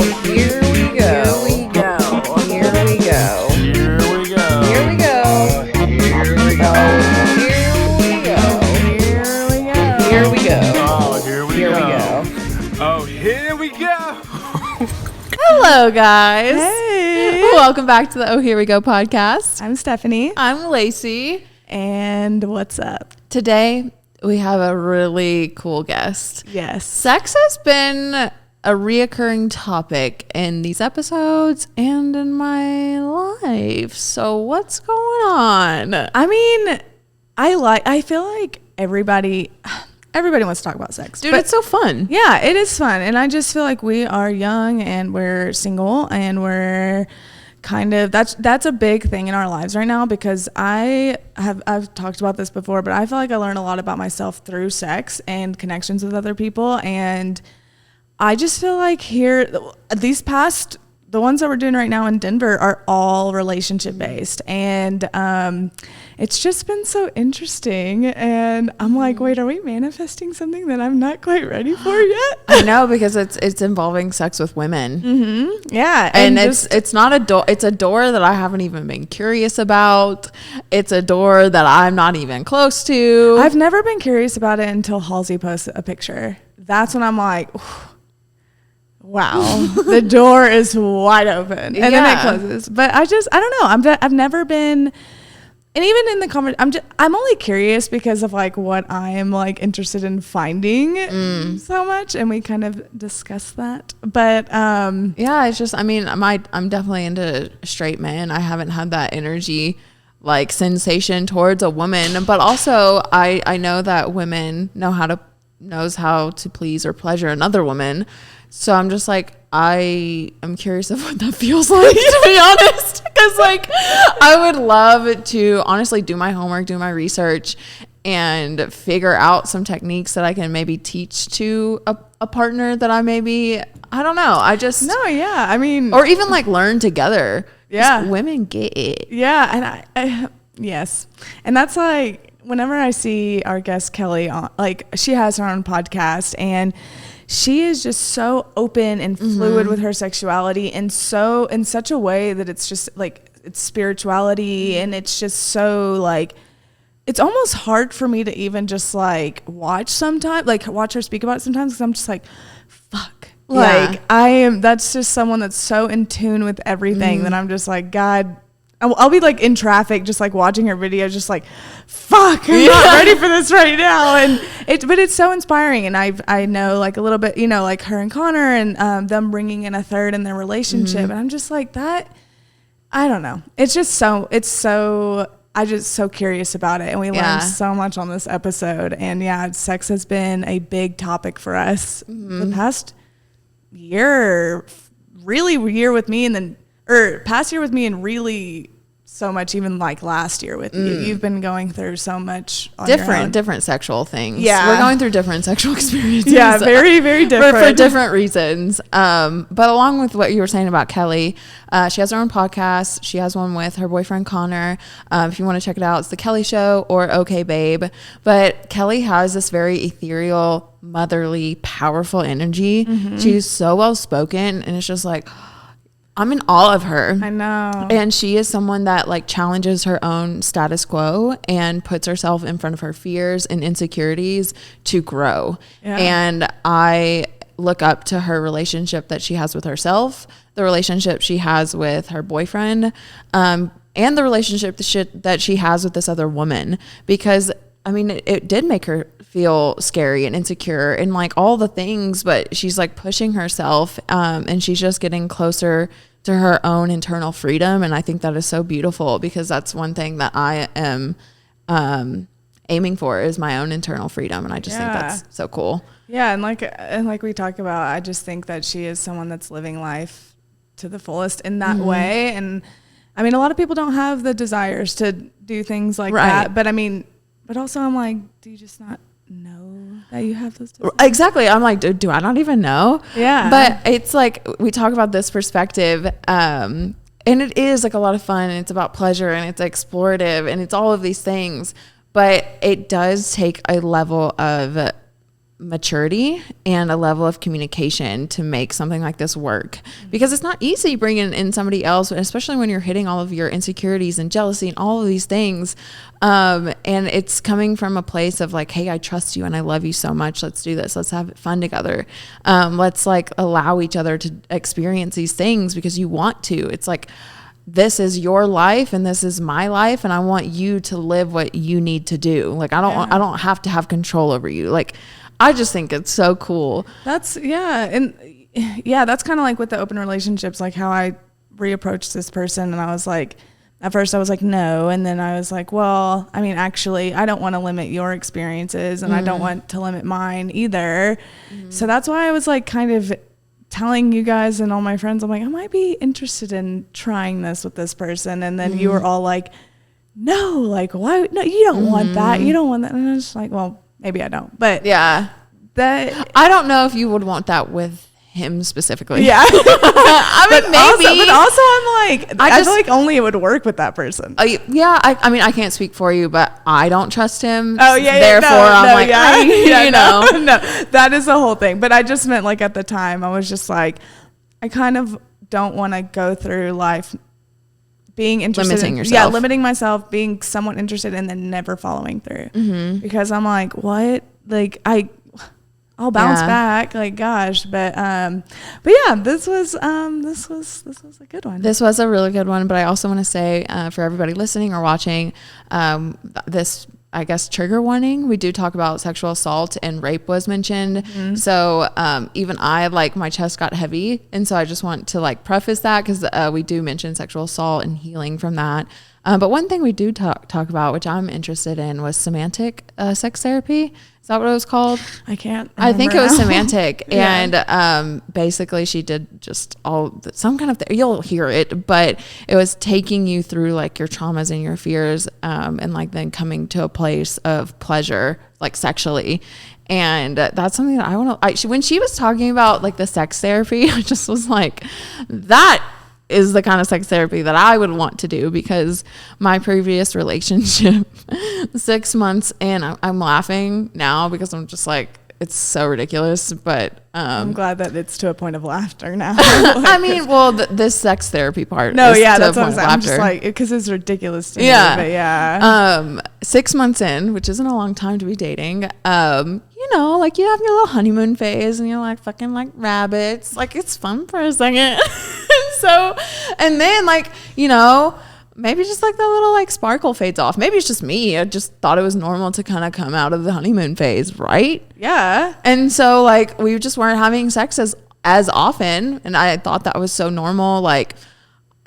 Here we go. Here we go. Here we go. Here we go. Here we go. Here we go. Here we go. Here we go. Oh, here we Here we go. go. Oh, here we go. Hello, guys. Hey. Welcome back to the Oh Here We Go podcast. I'm Stephanie. I'm Lacey. And what's up? Today, we have a really cool guest. Yes. Sex has been a reoccurring topic in these episodes and in my life. So what's going on? I mean, I feel like everybody wants to talk about sex. Dude, but it's so fun. yeah, it is fun. And I just feel like we are young and we're single and we're kind of, that's a big thing in our lives right now, because I've talked about this before, but I feel like I learn a lot about myself through sex and connections with other people. And I just feel like here, the ones that we're doing right now in Denver are all relationship based. And it's just been so interesting. And I'm like, wait, are we manifesting something that I'm not quite ready for yet? I know, because it's involving sex with women. Mm-hmm. Yeah. And it's not a door. It's a door that I haven't even been curious about. It's a door that I'm not even close to. I've never been curious about it until Halsey posts a picture. That's when I'm like, wow, the door is wide open, and then it closes. But I don't know. I've never been, and even in the conversation, I'm only curious because of like what I am like interested in finding so much, and we kind of discussed that. But yeah, it's just, I mean, I'm definitely into straight men. I haven't had that energy, like sensation towards a woman, but also I know that women knows how to please or pleasure another woman. So I'm just like, I am curious of what that feels like, to be honest. Because like, I would love to honestly do my homework, do my research, and figure out some techniques that I can maybe teach to a partner that I don't know. I mean, or even like learn together. Yeah. Women get it. yeah, and I yes, and that's like whenever I see our guest Kelli on, like she has her own podcast and she is just so open and fluid with her sexuality, and so in such a way that it's just like it's spirituality, and it's just so like it's almost hard for me to even just like watch her speak about it sometimes, because I'm just like, fuck. Like that's just someone that's so in tune with everything that I'm just like, God, I'll be like in traffic, just like watching her video, just like, fuck, I'm not ready for this right now. But it's so inspiring. And I know like a little bit, you know, like her and Connor and them bringing in a third in their relationship. And I'm just like that. I don't know. I'm just so curious about it. And we learned so much on this episode. And yeah, sex has been a big topic for us the past year, with me, and then past year with me, and really so much even like last year with you. You've been going through so much on Different sexual things. Yeah, we're going through different sexual experiences. Yeah, very, very different for different reasons. But along with what you were saying about Kelli, she has her own podcast. She has one with her boyfriend Connor. If you want to check it out, it's the Kelli Show or Okay Babe. But Kelli has this very ethereal, motherly, powerful energy. She's so well spoken, and it's just like, I'm in awe of her. I know. And she is someone that like challenges her own status quo and puts herself in front of her fears and insecurities to grow. Yeah. And I look up to her relationship that she has with herself, the relationship she has with her boyfriend, and the relationship that she has with this other woman. Because I mean, it did make her feel scary and insecure and like all the things, but she's like pushing herself, and she's just getting closer to her own internal freedom. And I think that is so beautiful, because that's one thing that I am aiming for, is my own internal freedom. And I just think that's so cool. Yeah. And like we talk about, I just think that she is someone that's living life to the fullest in that way. And I mean, a lot of people don't have the desires to do things like that, but I mean, but also I'm like, do you just not know that you have those desires? Exactly. I'm like, do I not even know? Yeah. But it's like, we talk about this perspective, and it is like a lot of fun, and it's about pleasure, and it's explorative, and it's all of these things, but it does take a level of maturity and a level of communication to make something like this work, because it's not easy bringing in somebody else, especially when you're hitting all of your insecurities and jealousy and all of these things. And it's coming from a place of like, hey, I trust you and I love you so much. Let's do this. Let's have fun together. Let's like allow each other to experience these things because you want to. It's like, this is your life and this is my life, and I want you to live what you need to do. Like, I don't have to have control over you. Like, I just think it's so cool. That's and that's kind of like with the open relationships, like how I reapproached this person, and I was like, at first I was like, no, and then I was like, well, I mean, actually, I don't want to limit your experiences, and I don't want to limit mine either. So that's why I was like kind of telling you guys and all my friends, I'm like, I might be interested in trying this with this person. And then you were all like, no, like, why? No, you don't want that. You don't want that. And I was just like, well, maybe I don't. But yeah, I don't know if you would want that with him specifically. Yeah. I mean, maybe. But also I'm like, I feel like only it would work with that person. Yeah. I mean, I can't speak for you, but I don't trust him. Oh yeah. Therefore, I'm like, you know. No, that is the whole thing. But I just meant like at the time, I was just like, I kind of don't want to go through life being interested limiting yourself. Limiting myself, being somewhat interested and then never following through. Because I'm like, what? Like I'll bounce back, like, gosh, but yeah, this was a good one. This was a really good one, but I also want to say for everybody listening or watching, this, I guess, trigger warning. We do talk about sexual assault and rape was mentioned. So even I, like, my chest got heavy, and so I just want to like preface that because we do mention sexual assault and healing from that. But one thing we do talk about, which I'm interested in, was somatic sex therapy. Is that what it was called? I can't remember. I think it was now. Semantic. And basically she did just some kind of, you'll hear it, but it was taking you through like your traumas and your fears, and like then coming to a place of pleasure, like sexually. And that's something that I want to, when she was talking about like the sex therapy, I just was like, that is the kind of sex therapy that I would want to do, because my previous relationship, 6 months in, I'm laughing now because I'm just like, it's so ridiculous, but I'm glad that it's to a point of laughter now. I mean, well, this sex therapy part. No, is yeah, to that's a what I'm point saying. of I'm just laughter. like, because it's ridiculous to me. But yeah. 6 months in, which isn't a long time to be dating. You know, like you have your little honeymoon phase, and you're like fucking like rabbits. Like it's fun for a second. So, and then like, you know, maybe just like the little like sparkle fades off. Maybe it's just me. I just thought it was normal to kind of come out of the honeymoon phase, right? Yeah. And so like we just weren't having sex as often, and I thought that was so normal. Like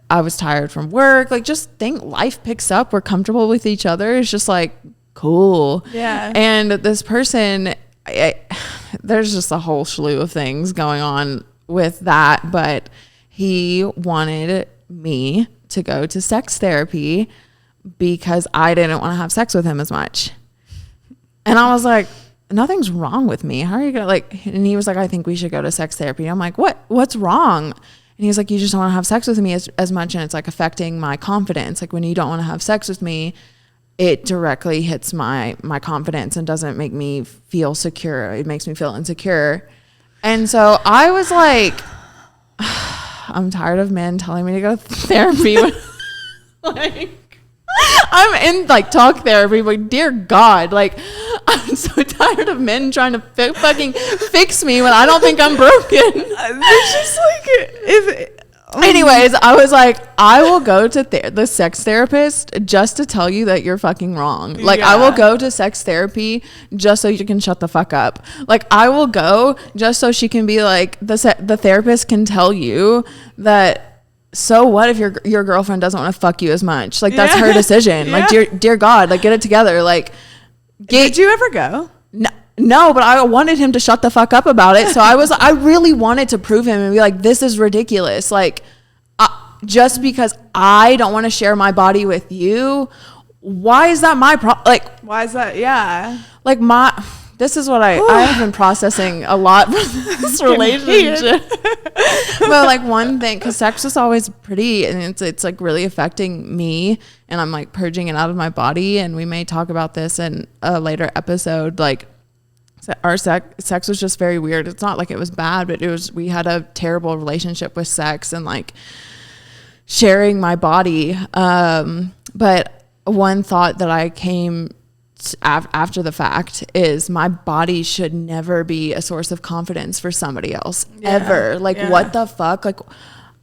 I was tired from work. Like just think life picks up. We're comfortable with each other. It's just like cool. Yeah. And this person, there's just a whole slew of things going on with that, but he wanted me to go to sex therapy because I didn't want to have sex with him as much. And I was like, nothing's wrong with me. How are you gonna like? And he was like, I think we should go to sex therapy. I'm like, what's wrong? And he was like, you just don't want to have sex with me as much, and it's like affecting my confidence. Like when you don't want to have sex with me, it directly hits my confidence and doesn't make me feel secure. It makes me feel insecure. And so I was like, I'm tired of men telling me to go to therapy. Like, I'm in like talk therapy, but dear God, like I'm so tired of men trying to fucking fix me when I don't think I'm broken. It's just like, anyways, I was like, I will go to the sex therapist just to tell you that you're fucking wrong. Like I will go to sex therapy just so you can shut the fuck up. Like I will go just so she can be like, the therapist can tell you that, so what if your girlfriend doesn't want to fuck you as much? Like that's her decision. Like dear God, like get it together. Like did you ever go? No, but I wanted him to shut the fuck up about it. So I really wanted to prove him and be like, this is ridiculous. Like just because I don't want to share my body with you, why is that my problem? Like, why is that? Yeah. Like this is what I have been processing a lot from this relationship. But like one thing, because sex is always pretty, and it's like really affecting me, and I'm like purging it out of my body. And we may talk about this in a later episode. Like our sex was just very weird. It's not like it was bad, but we had a terrible relationship with sex and like sharing my body. But one thought that I came after the fact is my body should never be a source of confidence for somebody else ever. Like what the fuck? Like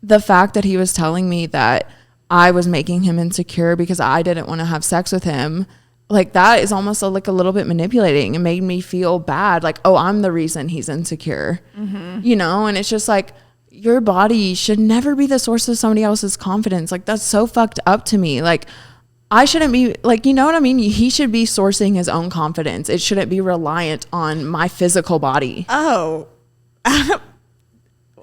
the fact that he was telling me that I was making him insecure because I didn't want to have sex with him, like that is almost like a little bit manipulating. It made me feel bad. Like, oh, I'm the reason he's insecure, you know? And it's just like, your body should never be the source of somebody else's confidence. Like that's so fucked up to me. Like I shouldn't be like, you know what I mean? He should be sourcing his own confidence. It shouldn't be reliant on my physical body. Oh,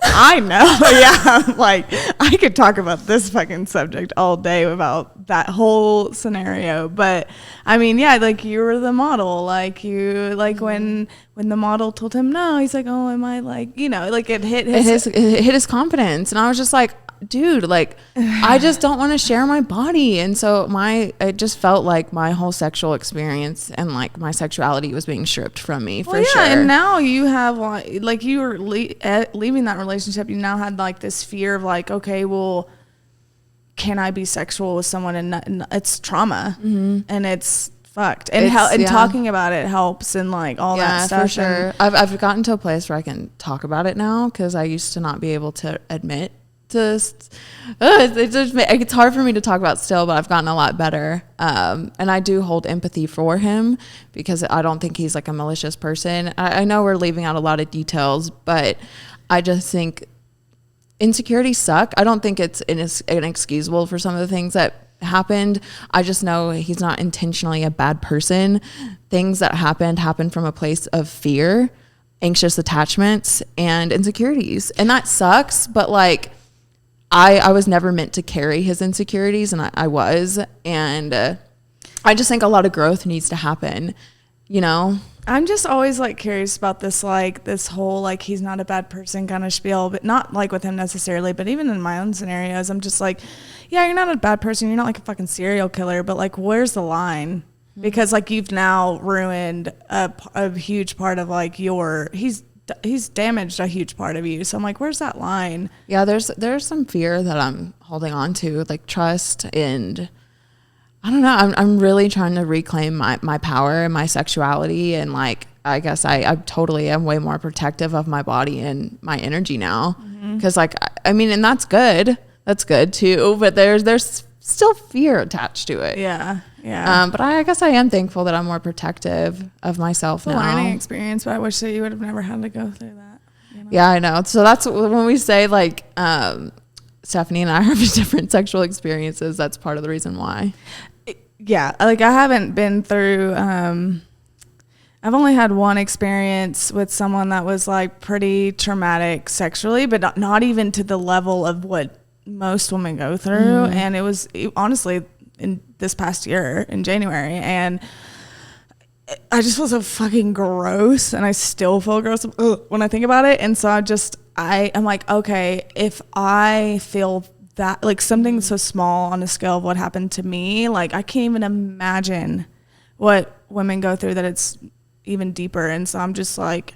I know. Yeah. Like I could talk about this fucking subject all day about that whole scenario. But I mean, yeah, like you were the model, like you, like when the model told him no, he's like, oh, am I like, you know, like it hit his confidence. And I was just like, dude, like I just don't want to share my body. And so it just felt like my whole sexual experience and like my sexuality was being stripped from me for sure. And now you have like you were leaving that relationship, you now had like this fear of like, okay, well, can I be sexual with someone? And it's trauma and it's fucked. And talking about it helps and like all that stuff. For sure. I've gotten to a place where I can talk about it now because I used to not be able to admit it's hard for me to talk about still, but I've gotten a lot better. And I do hold empathy for him because I don't think he's like a malicious person. I know we're leaving out a lot of details, but I just think insecurities suck. I don't think it's inexcusable for some of the things that happened. I just know he's not intentionally a bad person. Things that happened from a place of fear, anxious attachments, and insecurities. And that sucks, but like I was never meant to carry his insecurities, and I was. And I just think a lot of growth needs to happen, you know? I'm just always like curious about this, like this whole, like, he's not a bad person kind of spiel, but not like with him necessarily, but even in my own scenarios, I'm just like, yeah, you're not a bad person. You're not like a fucking serial killer, but like, where's the line? Because like you've now ruined a huge part of like he's damaged a huge part of you. So I'm like, where's that line? Yeah, there's some fear that I'm holding on to, like trust, and I don't know. I'm really trying to reclaim my power and my sexuality, and like I guess I totally am way more protective of my body and my energy now. Because like I mean, and that's good too. But there's still fear attached to it. Yeah. But I guess I am thankful that I'm more protective of myself now. It's a learning experience, but I wish that you would have never had to go through that. You know? Yeah, I know. So that's when we say like Stephanie and I have different sexual experiences. That's part of the reason why. Yeah, like I haven't been through. I've only had one experience with someone that was like pretty traumatic sexually, but not even to the level of what most women go through. And it was honestly in this past year in January, and I just feel so fucking gross, and I still feel gross when I think about it. And so I am like, okay, if I feel that like something so small on a scale of what happened to me, like I can't even imagine what women go through, that it's even deeper. And so I'm just like,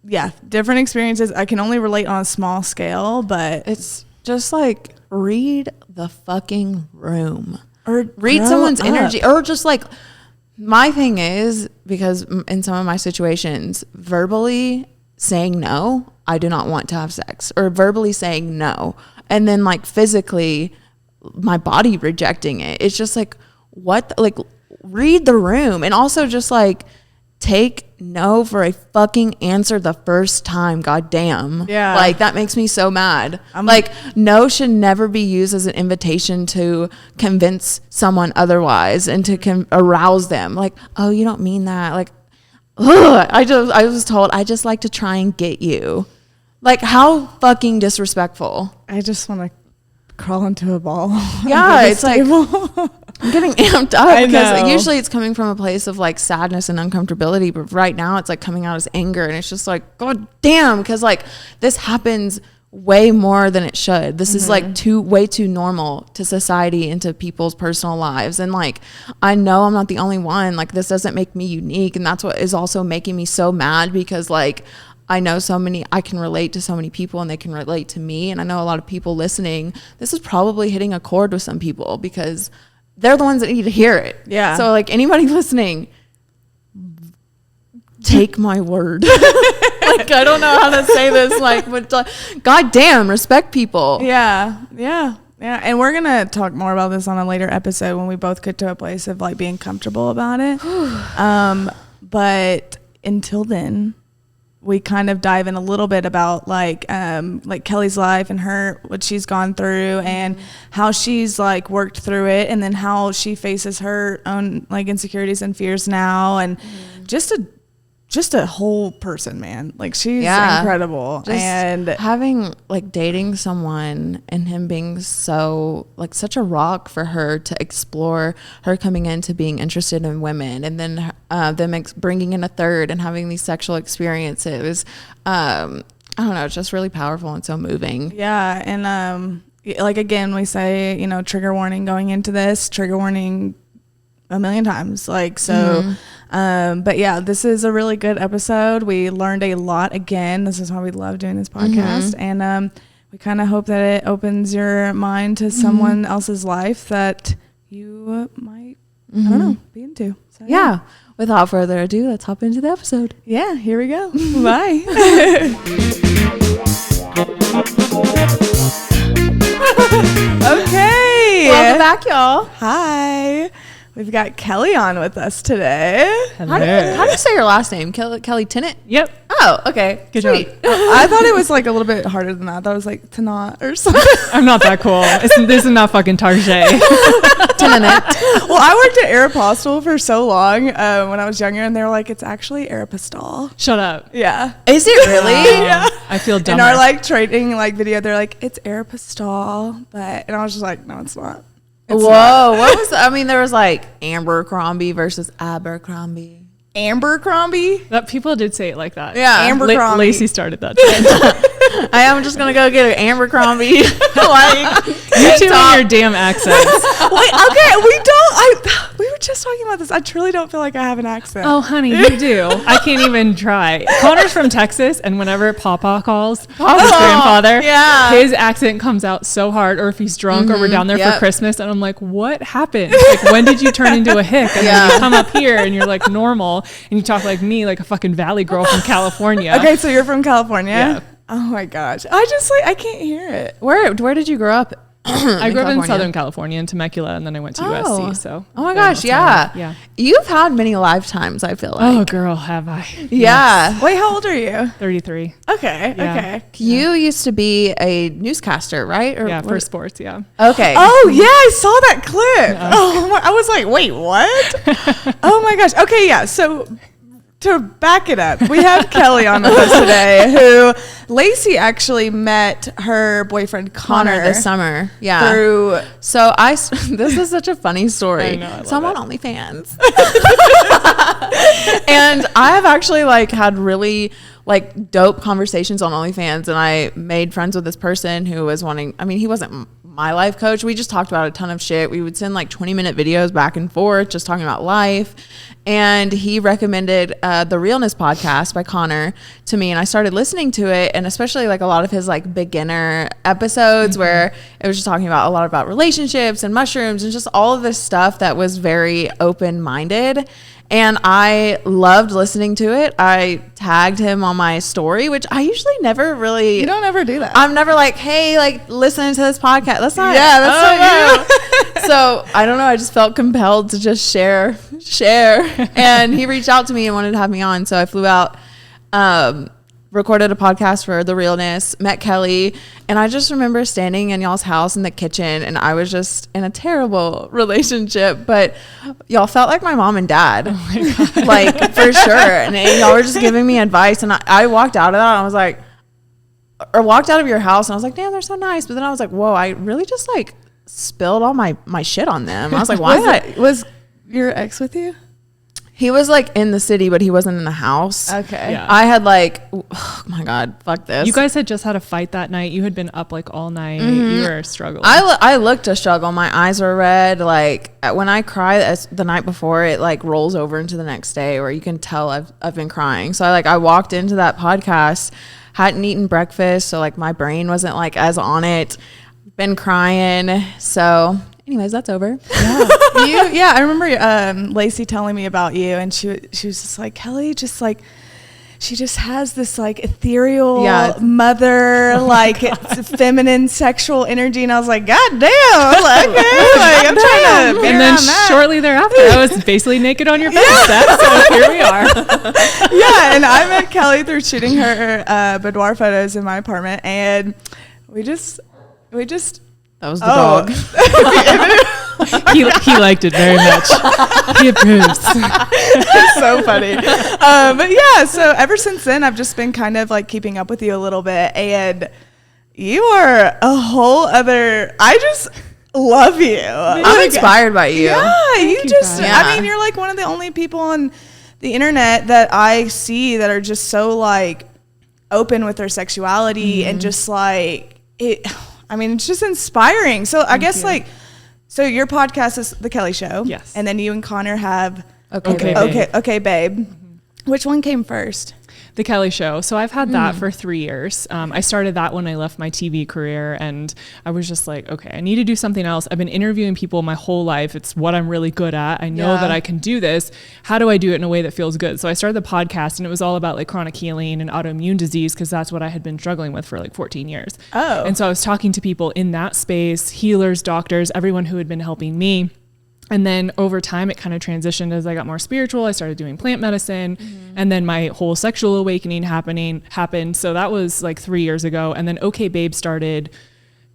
yeah, different experiences. I can only relate on a small scale, but it's just like read the fucking room or read someone's energy, or just like, my thing is, because in some of my situations, verbally saying no, I do not want to have sex, or verbally saying no, and then like physically my body rejecting it. It's just like, what, like read the room. And also just like take no for a fucking answer the first time. Goddamn. Yeah. Like that makes me so mad. Like no should never be used as an invitation to convince someone otherwise and to arouse them. Like, oh, you don't mean that. Like, ugh, I was told I just like to try and get you. Like, how fucking disrespectful. I just want to crawl into a ball. Yeah, it's like I'm getting amped up because usually it's coming from a place of like sadness and uncomfortability, but right now it's like coming out as anger, and it's just like, god damn, because like this happens way more than it should. This is like way too normal to society and to people's personal lives. And like, I know I'm not the only one. Like, this doesn't make me unique. And that's what is also making me so mad, because like, I know I can relate to so many people and they can relate to me. And I know a lot of people listening, this is probably hitting a chord with some people because they're the ones that need to hear it. Yeah. So like, anybody listening, take my word. Like, I don't know how to say this, like, but God damn, respect people. Yeah. And we're gonna talk more about this on a later episode when we both get to a place of like being comfortable about it. But until then, we kind of dive in a little bit about like Kelli's life and what she's gone through and how she's like worked through it, and then how she faces her own like insecurities and fears now, and just a whole person, man. Like, she's incredible. Just and having like dating someone and him being so like such a rock for her to explore, her coming into being interested in women, and then them bringing in a third and having these sexual experiences. I don't know, it's just really powerful and so moving. Yeah. And like, again, we say, you know, trigger warning going into this, trigger warning a million times, like, so but yeah, this is a really good episode. We learned a lot. Again, this is why we love doing this podcast. And we kind of hope that it opens your mind to someone else's life that you might I don't know, be into. So, yeah, without further ado, let's hop into the episode. Yeah, here we go. Bye. Okay, Welcome back, y'all. Hi. We've got Kelli on with us today. How do you say your last name? Kelli Tennant? Yep. Oh, okay. Good Sweet. job. I thought it was like a little bit harder than that. I thought it was like Tannat or something. I'm not that cool. This is not fucking Tarjay. Tennant. Well, I worked at Aeropostale for so long when I was younger, and they were like, it's actually Aeropostale. Shut up. Yeah. Is it really? Yeah. I feel dumb. In our like trading like video, they're like, it's Aeropostale, and I was just like, no, it's not. It's Whoa. not. What was, I mean, there was like Abercrombie versus Abercrombie. Abercrombie? That people did say it like that. Yeah. Abercrombie. Lacey started that trend. I am just going to go get an Abercrombie. Like, You two and your damn accents. Wait, okay, we were just talking about this. I truly don't feel like I have an accent. Oh, honey, you do. I can't even try. Connor's from Texas, and whenever Papa calls his grandfather, his accent comes out so hard, or if he's drunk, or we're down there for Christmas, and I'm like, what happened? Like, when did you turn into a hick? And then you come up here, and you're like normal, and you talk like me, like a fucking valley girl from California. Okay, so you're from California? Yeah. Oh my gosh. I just like, I can't hear it. Where did you grow up? I grew up in Southern California in Temecula, and then I went to USC. So, oh my gosh, yeah. You've had many lifetimes, I feel like. Oh, girl, have I? Yeah. Yes. Wait, how old are you? 33. Okay, Yeah. okay. You used to be a newscaster, right? Or Yeah, for sports, yeah. Okay. Oh yeah, I saw that clip. Oh, I was like, wait, what? Oh my gosh. Okay, yeah. So to back it up, we have Kelli on with us today, who Lacey actually met her boyfriend Connor this summer. Yeah. Through. So this is such a funny story. I know, I love so I'm it. on OnlyFans. And I have actually like had really like dope conversations on OnlyFans, and I made friends with this person who was wanting, I mean, he wasn't my life coach. We just talked about a ton of shit. We would send like 20-minute videos back and forth just talking about life. And he recommended the Realness podcast by Connor to me, and I started listening to it, and especially like a lot of his like beginner episodes where it was just talking about a lot about relationships and mushrooms and just all of this stuff that was very open-minded. And I loved listening to it. I tagged him on my story, which I usually never really. You don't ever do that. I'm never like, hey, like listening to this podcast. That's not. Yeah, that's not you. So I don't know. I just felt compelled to just share. And he reached out to me and wanted to have me on. So I flew out, recorded a podcast for The Realness, met Kelli, and I just remember standing in y'all's house in the kitchen, and I was just in a terrible relationship, but y'all felt like my mom and dad. Oh my God. Like, for sure. And y'all were just giving me advice, and I walked out of that, and I was like, or walked out of your house, and I was like, damn, they're so nice. But then I was like, whoa, I really just like spilled all my shit on them. I was like, why? Was your ex with you? He was like in the city, but he wasn't in the house. Okay. Yeah. I had like, oh my God, fuck this. You guys had just had a fight that night. You had been up like all night. You were struggling. I looked to struggle. My eyes were red. Like when I cry the night before, it like rolls over into the next day, where you can tell I've been crying. So I walked into that podcast, hadn't eaten breakfast, so like my brain wasn't like as on it. Been crying. So anyways, that's over. Yeah. I remember Lacey telling me about you, and she was just like, Kelli, just like, she just has this like ethereal mother, like feminine sexual energy. And I was like, God damn. I was like, okay, like, I'm trying to be and then around that. shortly thereafter, I was basically naked on your bed set. So here we are. Yeah. And I met Kelli through shooting her boudoir photos in my apartment. And we just, That was the dog. he liked it very much. He approves. It's so funny. But yeah, so ever since then, I've just been kind of like keeping up with you a little bit, and you are a whole other, I just love you. I'm inspired by you. Yeah, you just, Yeah. I mean, you're like one of the only people on the internet that I see that are just so like open with their sexuality and just like it. I mean, it's just inspiring. So I guess like, so your podcast is The Kelli Show. Yes. And then you and Connor have Okay, Babe. Which one came first? The Kelli Show. So I've had that for 3 years. I started that when I left my TV career, and I was just like, okay, I need to do something else. I've been interviewing people my whole life. It's what I'm really good at. I know that I can do this. How do I do it in a way that feels good? So I started the podcast, and it was all about like chronic healing and autoimmune disease, because that's what I had been struggling with for like 14 years. Oh. And so I was talking to people in that space, healers, doctors, everyone who had been helping me. And then over time, it kind of transitioned as I got more spiritual. I started doing plant medicine, and then my whole sexual awakening happened. So that was like 3 years ago. And then Okay Babe started,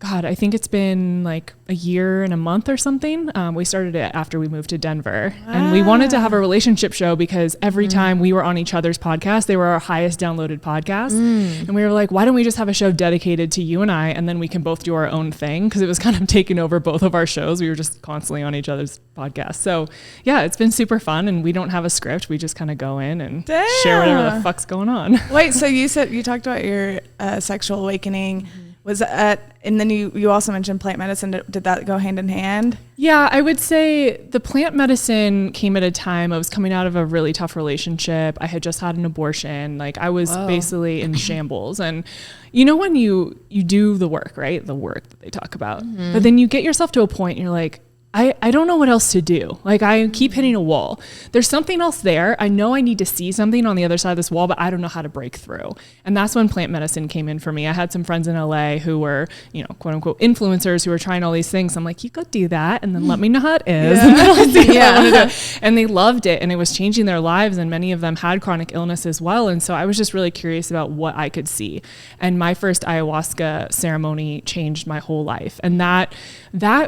God, I think it's been like a year and a month or something. We started it after we moved to Denver, and we wanted to have a relationship show because every time we were on each other's podcast, they were our highest downloaded podcast. And we were like, why don't we just have a show dedicated to you and I, and then we can both do our own thing? Because it was kind of taking over both of our shows. We were just constantly on each other's podcasts. So yeah, it's been super fun, and we don't have a script. We just kind of go in and share whatever the fuck's going on. Wait, so you said, you talked about your sexual awakening. Was that, and then you also mentioned plant medicine. Did that go hand in hand? Yeah, I would say the plant medicine came at a time I was coming out of a really tough relationship. I had just had an abortion. Like I was basically in shambles. And you know, when you do the work, right? The work that they talk about, but then you get yourself to a point and you're like, I don't know what else to do. Like I keep hitting a wall. There's something else there. I know I need to see something on the other side of this wall, but I don't know how to break through. And that's when plant medicine came in for me. I had some friends in LA who were, you know, quote unquote influencers who were trying all these things. I'm like, you could do that, and then let me know how it is. And then I'll see if I want to do it. And they loved it, and it was changing their lives. And many of them had chronic illness as well. And so I was just really curious about what I could see. And my first ayahuasca ceremony changed my whole life. And that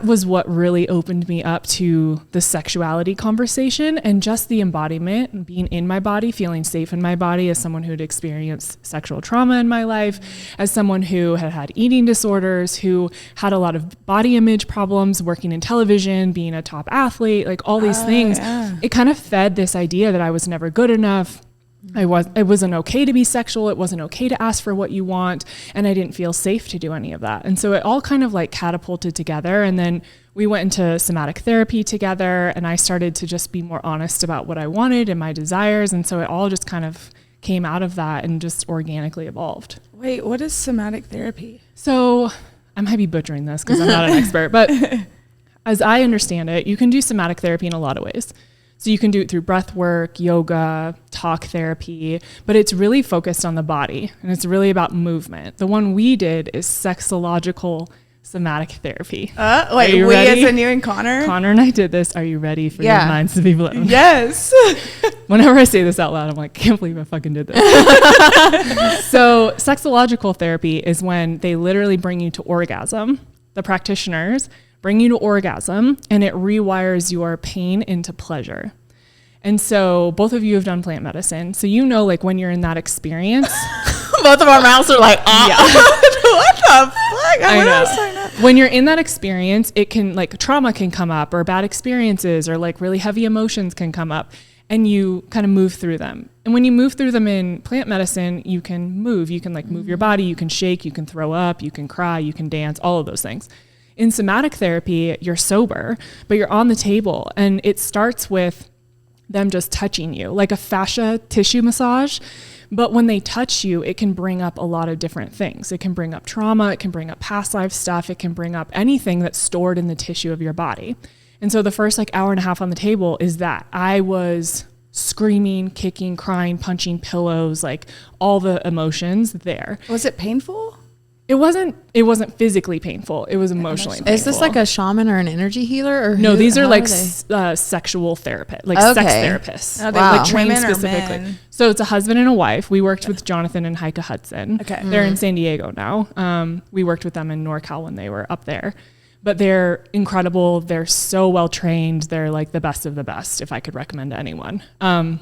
was what really opened me up to the sexuality conversation and just the embodiment and being in my body, feeling safe in my body as someone who had experienced sexual trauma in my life, as someone who had eating disorders, who had a lot of body image problems, working in television, being a top athlete, like all these things. Yeah. It kind of fed this idea that I was never good enough. It wasn't okay to be sexual. It wasn't okay to ask for what you want. And I didn't feel safe to do any of that. And so it all kind of like catapulted together. And then we went into somatic therapy together, and I started to just be more honest about what I wanted and my desires. And so it all just kind of came out of that and just organically evolved. Wait, what is somatic therapy? So I might be butchering this because I'm not an expert, but as I understand it, you can do somatic therapy in a lot of ways. So you can do it through breath work, yoga, talk therapy, but it's really focused on the body, and it's really about movement. The one we did is sexological somatic therapy. Wait, we ready? As in you and Connor? Connor and I did this. Are you ready for your minds to be blown? Yes. Whenever I say this out loud, I'm like, can't believe I fucking did this. So sexological therapy is when they literally bring you to orgasm. The practitioners bring you to orgasm, and it rewires your pain into pleasure. And so both of you have done plant medicine. So you know, like when you're in that experience, both of our mouths are like, yeah. What the fuck? I know. When you're in that experience, it can like trauma can come up, or bad experiences, or like really heavy emotions can come up. and you kind of move through them. And when you move through them in plant medicine, you can move like move your body, you can shake, you can throw up, you can cry, you can dance, all of those things. In somatic therapy, you're sober, but you're on the table, and it starts with them just touching you, like a fascia tissue massage. But when they touch you, it can bring up a lot of different things. It can bring up trauma, it can bring up past life stuff, it can bring up anything that's stored in the tissue of your body. And so the first like hour and a half on the table is that I was screaming, kicking, crying, punching pillows, like all the emotions there. Was it painful? It wasn't physically painful. It was emotionally painful. Is this like a shaman or an energy healer? Or no, these are like sexual therapists, like sex therapists. Oh, like trained specifically. So it's a husband and a wife. We worked with Jonathan and Heike Hudson. Okay. They're in San Diego now. We worked with them in NorCal when they were up there. But they're incredible. They're so well trained. They're like the best of the best, if I could recommend to anyone. But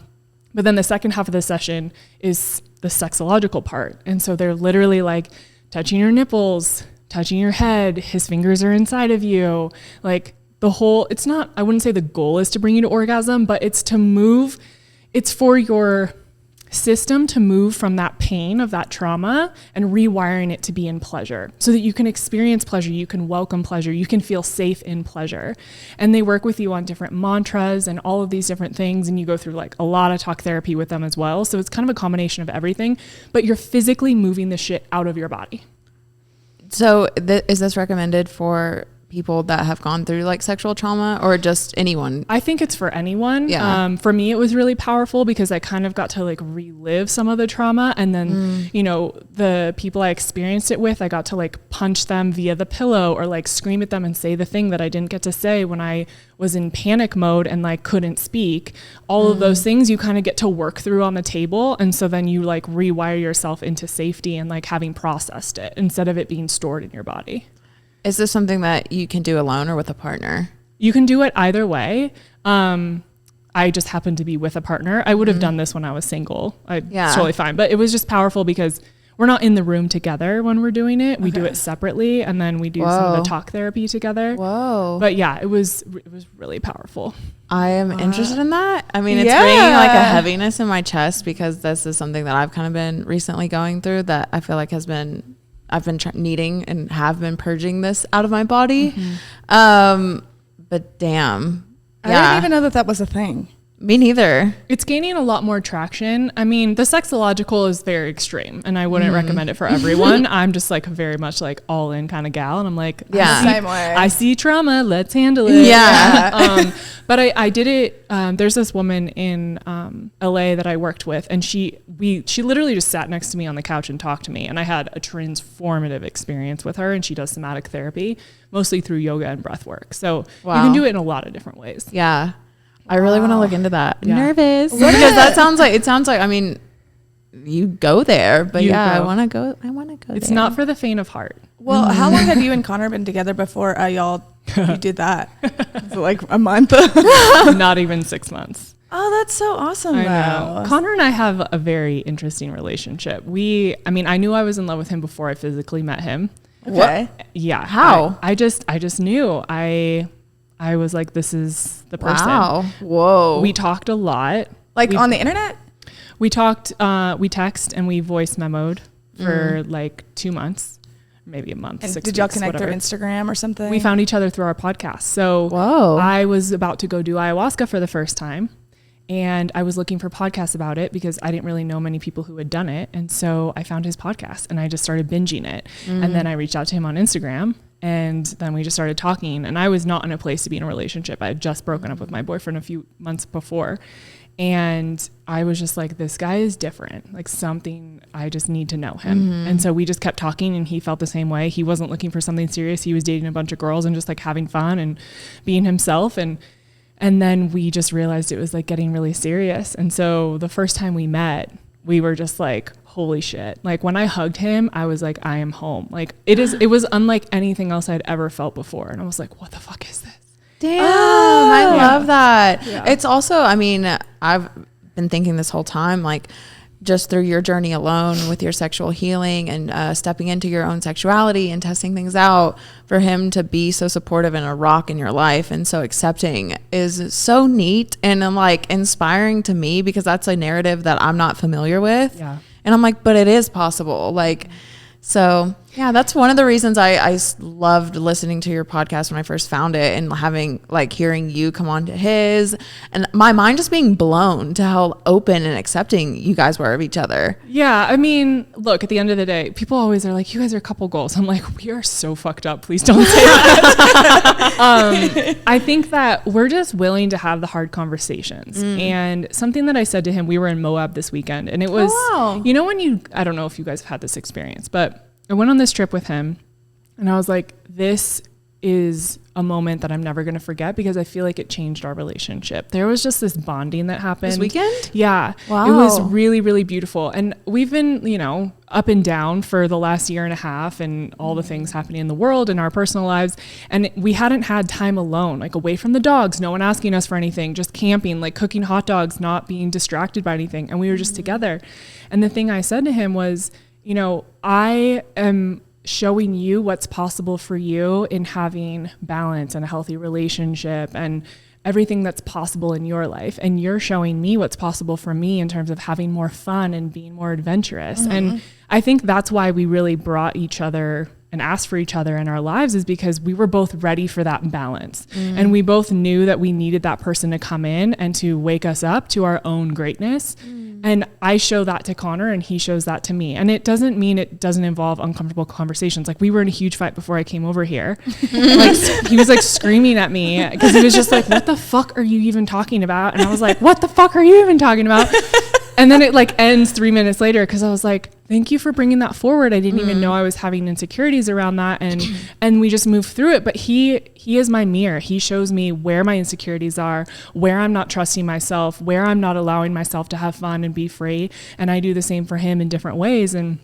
then the second half of the session is the sexological part. And so they're literally like touching your nipples, touching your head. His fingers are inside of you. Like the whole, it's not, I wouldn't say the goal is to bring you to orgasm, but it's to move. It's for your system to move from that pain of that trauma and rewiring it to be in pleasure so that you can experience pleasure, you can welcome pleasure, you can feel safe in pleasure. And they work with you on different mantras and all of these different things, and you go through like a lot of talk therapy with them as well. So it's kind of a combination of everything, but you're physically moving the shit out of your body. So is this recommended for people that have gone through like sexual trauma, or just anyone? I think it's for anyone. Yeah. For me, it was really powerful because I kind of got to like relive some of the trauma. And then, you know, the people I experienced it with, I got to like punch them via the pillow or like scream at them and say the thing that I didn't get to say when I was in panic mode and like couldn't speak. All of those things you kind of get to work through on the table. And so then you like rewire yourself into safety and like having processed it instead of it being stored in your body. Is this something that you can do alone or with a partner? You can do it either way. I just happened to be with a partner. I would have done this when I was single. It's totally fine. But it was just powerful because we're not in the room together when we're doing it. We do it separately, and then we do some of the talk therapy together. Whoa. But yeah, it was really powerful. I am interested in that. I mean, it's bringing like a heaviness in my chest because this is something that I've kind of been recently going through that I feel like I've been needing and have been purging this out of my body. But damn. I didn't even know that was a thing. Me neither. It's gaining a lot more traction. I mean, the sexological is very extreme, and I wouldn't recommend it for everyone. I'm just like very much like all in kind of gal, and I'm like, Same way. I see trauma. Let's handle it. Yeah. But I did it. There's this woman in LA that I worked with, and she literally just sat next to me on the couch and talked to me, and I had a transformative experience with her. And she does somatic therapy, mostly through yoga and breath work. So you can do it in a lot of different ways. Yeah. I really want to look into that. Yeah. Nervous. Because it sounds like, I mean, you go there, but I want to go It's there. not for the faint of heart. Well, how long have you and Connor been together before you did that? Is it like a month? Not even 6 months. Oh, that's so awesome. I know. Connor and I have a very interesting relationship. I knew I was in love with him before I physically met him. Okay. Yeah. How? I just knew. I was like, this is the person. Wow. Whoa. We talked a lot. Like on the internet? We talked, we text and we voice memoed for like 2 months, maybe a month, And 6 did y'all weeks, connect whatever. through Instagram or something? We found each other through our podcast. So Whoa. I was about to go do ayahuasca for the first time, and I was looking for podcasts about it because I didn't really know many people who had done it. And so I found his podcast and I just started binging it. And then I reached out to him on Instagram, and then we just started talking. And I was not in a place to be in a relationship. I had just broken up with my boyfriend a few months before. And I was just like, this guy is different, like something, I just need to know him. And so we just kept talking, and he felt the same way. He wasn't looking for something serious. He was dating a bunch of girls and just like having fun and being himself. And then we just realized it was like getting really serious. And so the first time we met, we were just like, holy shit. Like when I hugged him, I was like, I am home. Like it was unlike anything else I'd ever felt before. And I was like, what the fuck is this? Damn, I love that. Yeah. It's also, I mean, I've been thinking this whole time, like, just through your journey alone with your sexual healing and stepping into your own sexuality and testing things out, for him to be so supportive and a rock in your life and so accepting is so neat and like inspiring to me, because that's a narrative that I'm not familiar with. Yeah. And I'm like, but it is possible. Like, so yeah, that's one of the reasons I loved listening to your podcast when I first found it, and having like hearing you come on to his, and my mind just being blown to how open and accepting you guys were of each other. Yeah. I mean, look, at the end of the day, people always are like, you guys are couple goals. I'm like, we are so fucked up. Please don't say that. I think that we're just willing to have the hard conversations. And something that I said to him, we were in Moab this weekend, and it was, you know, I don't know if you guys have had this experience, but I went on this trip with him, and I was like, this is a moment that I'm never going to forget, because I feel like it changed our relationship. There was just this bonding that happened. This weekend? Yeah. Wow. It was really, really beautiful. And we've been, you know, up and down for the last year and a half, and all the things happening in the world and our personal lives. And we hadn't had time alone, like away from the dogs, no one asking us for anything, just camping, like cooking hot dogs, not being distracted by anything. And we were just together. And the thing I said to him was, you know, I am showing you what's possible for you in having balance and a healthy relationship and everything that's possible in your life. And you're showing me what's possible for me in terms of having more fun and being more adventurous. And I think that's why we really brought each other and asked for each other in our lives, is because we were both ready for that balance. And we both knew that we needed that person to come in and to wake us up to our own greatness. And I show that to Connor, and he shows that to me. And it doesn't mean it doesn't involve uncomfortable conversations. Like, we were in a huge fight before I came over here. Like, he was like screaming at me, because he was just like, what the fuck are you even talking about? And I was like, what the fuck are you even talking about? And then it like ends 3 minutes later, because I was like, thank you for bringing that forward. I didn't even know I was having insecurities around that. And we just moved through it. But he is my mirror. He shows me where my insecurities are, where I'm not trusting myself, where I'm not allowing myself to have fun and be free. And I do the same for him in different ways. And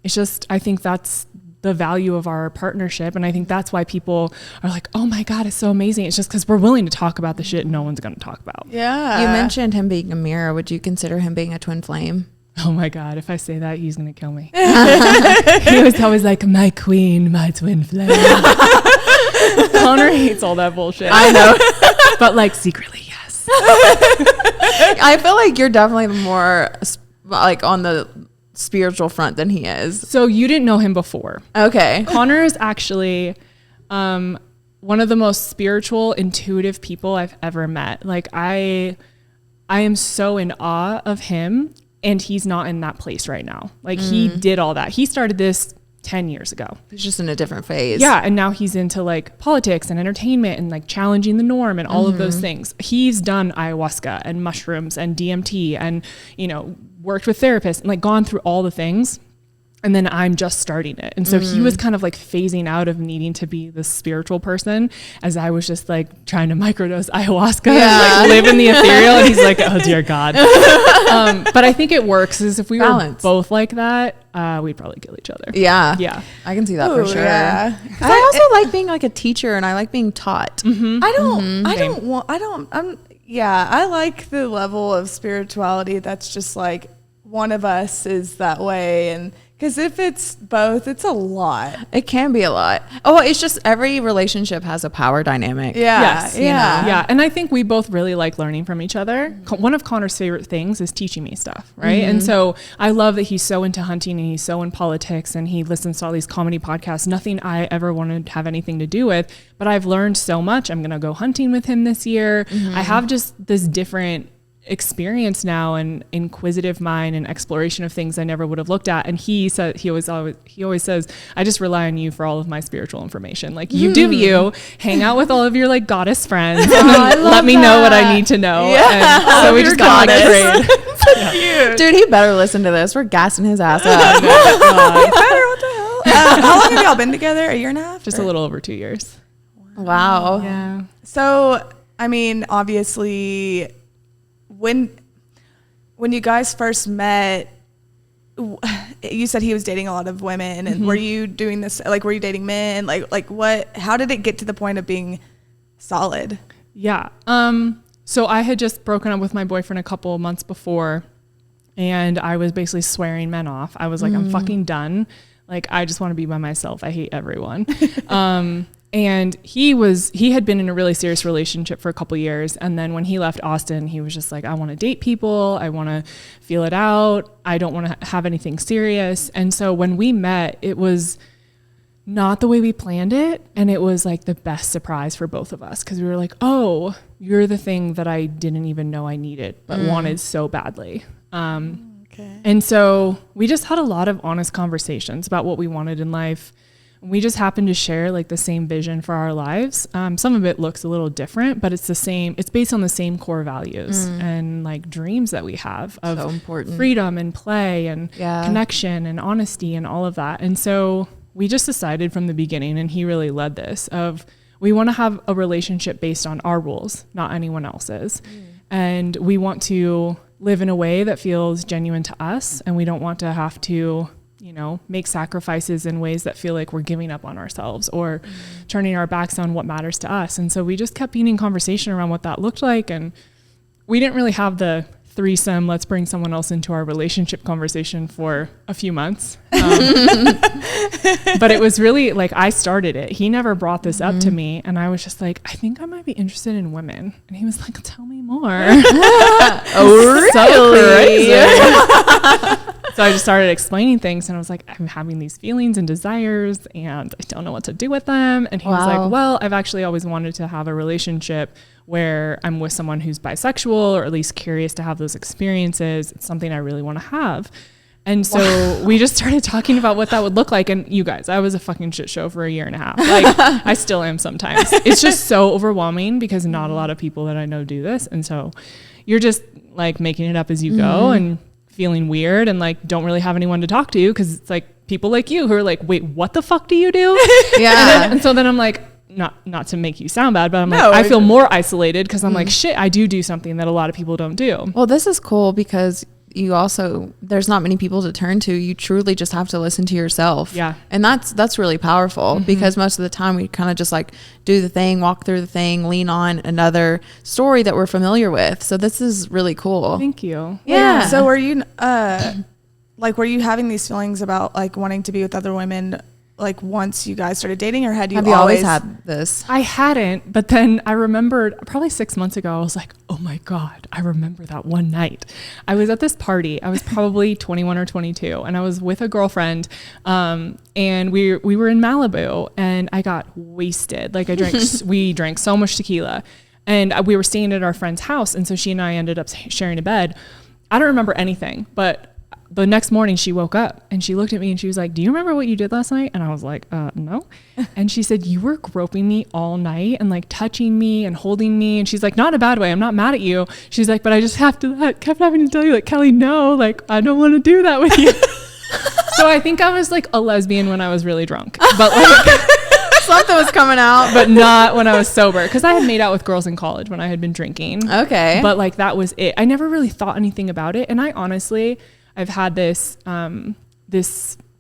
it's just, I think that's the value of our partnership. And I think that's why people are like, oh my God, it's so amazing. It's just because we're willing to talk about the shit no one's going to talk about. Yeah. You mentioned him being a mirror. Would you consider him being a twin flame? Oh my God, if I say that, he's going to kill me. He was always like, my queen, my twin flame. Connor hates all that bullshit. I know. But like secretly, yes. I feel like you're definitely more like on the spiritual front than he is. So you didn't know him before. Okay. Connor is actually one of the most spiritual, intuitive people I've ever met. Like I am so in awe of him, and he's not in that place right now. Like he did all that. He started this 10 years ago. He's just in a different phase. Yeah. And now he's into like politics and entertainment and like challenging the norm and all of those things. He's done ayahuasca and mushrooms and DMT and, you know, worked with therapists and like gone through all the things. And then I'm just starting it. And so he was kind of like phasing out of needing to be this spiritual person, as I was just like trying to microdose ayahuasca and like live in the ethereal. And he's like, oh dear God. But I think it works, is if we were both like that, we'd probably kill each other. Yeah. Yeah. I can see that for sure. Yeah. I also like being like a teacher, and I like being taught. I like the level of spirituality that's just like one of us is that way. And because if it's both, it's a lot. It can be a lot. Oh, it's just every relationship has a power dynamic. Yeah. Yes. Yeah. Yeah. And I think we both really like learning from each other. One of Connor's favorite things is teaching me stuff. Right. And so I love that he's so into hunting, and he's so in politics, and he listens to all these comedy podcasts, nothing I ever wanted to have anything to do with, but I've learned so much. I'm going to go hunting with him this year. I have just this different experience now, and inquisitive mind and exploration of things I never would have looked at. And he always says, I just rely on you for all of my spiritual information. Like you do you, hang out with all of your like goddess friends, and then let me know what I need to know. Yeah. And so we just got like trade. Cute. Dude, he better listen to this. We're gassing his ass up. Better, what the hell? How long have y'all been together? A year and a half? Just a little over 2 years. Wow. Yeah. So, I mean, obviously, when you guys first met, you said he was dating a lot of women, and were you doing this? Like, were you dating men? Like what? How did it get to the point of being solid? Yeah. So I had just broken up with my boyfriend a couple of months before, and I was basically swearing men off. I was like, I'm fucking done. Like, I just want to be by myself. I hate everyone. And he had been in a really serious relationship for a couple years. And then when he left Austin, he was just like, I want to date people. I want to feel it out. I don't want to have anything serious. And so when we met, it was not the way we planned it. And it was like the best surprise for both of us. Cause we were like, oh, you're the thing that I didn't even know I needed, but wanted so badly. And so we just had a lot of honest conversations about what we wanted in life. We just happened to share like the same vision for our lives. Some of it looks a little different, but it's the same. It's based on the same core values and like dreams that we have of so important. Freedom and play and connection and honesty and all of that. And so we just decided from the beginning, and he really led this, of we want to have a relationship based on our rules, not anyone else's. And we want to live in a way that feels genuine to us. And we don't want to have to, you know, make sacrifices in ways that feel like we're giving up on ourselves or turning our backs on what matters to us. And so we just kept being in conversation around what that looked like. And we didn't really have the threesome, let's bring someone else into our relationship conversation for a few months. But it was really like, I started it. He never brought this up to me. And I was just like, I think I might be interested in women. And he was like, tell me more. Oh, really? So I just started explaining things, and I was like, I'm having these feelings and desires, and I don't know what to do with them. And he was like, well, I've actually always wanted to have a relationship where I'm with someone who's bisexual, or at least curious to have those experiences. It's something I really want to have. And so we just started talking about what that would look like. And you guys, I was a fucking shit show for a year and a half. Like, I still am sometimes. It's just so overwhelming because not a lot of people that I know do this. And so you're just like making it up as you go and feeling weird and like don't really have anyone to talk to, because it's like people like you who are like, wait, what the fuck do you do? And so then I'm like, not to make you sound bad, but I'm like, I feel more isolated because I'm like, shit, I do something that a lot of people don't do. Well, this is cool because you also, there's not many people to turn to. You truly just have to listen to yourself. Yeah. And that's really powerful because most of the time we kind of just like do the thing, walk through the thing, lean on another story that we're familiar with. So this is really cool. Thank you. Yeah. So were you, were you having these feelings about like wanting to be with other women like once you guys started dating, or have you always had this? I hadn't, but then I remembered probably 6 months ago, I was like, oh my God, I remember that one night. I was at this party. I was probably 21 or 22, and I was with a girlfriend, and we were in Malibu, and I got wasted. Like we drank so much tequila, and we were staying at our friend's house. And so she and I ended up sharing a bed. I don't remember anything, but the next morning she woke up and she looked at me and she was like, do you remember what you did last night? And I was like, no. And she said, you were groping me all night and like touching me and holding me. And she's like, not in a bad way. I'm not mad at you. She's like, but I just kept having to tell you, like, Kelli, no, like, I don't want to do that with you. So I think I was like a lesbian when I was really drunk, but like something was coming out, but not when I was sober. Cause I had made out with girls in college when I had been drinking. Okay. But like, that was it. I never really thought anything about it. And I honestly, I've had this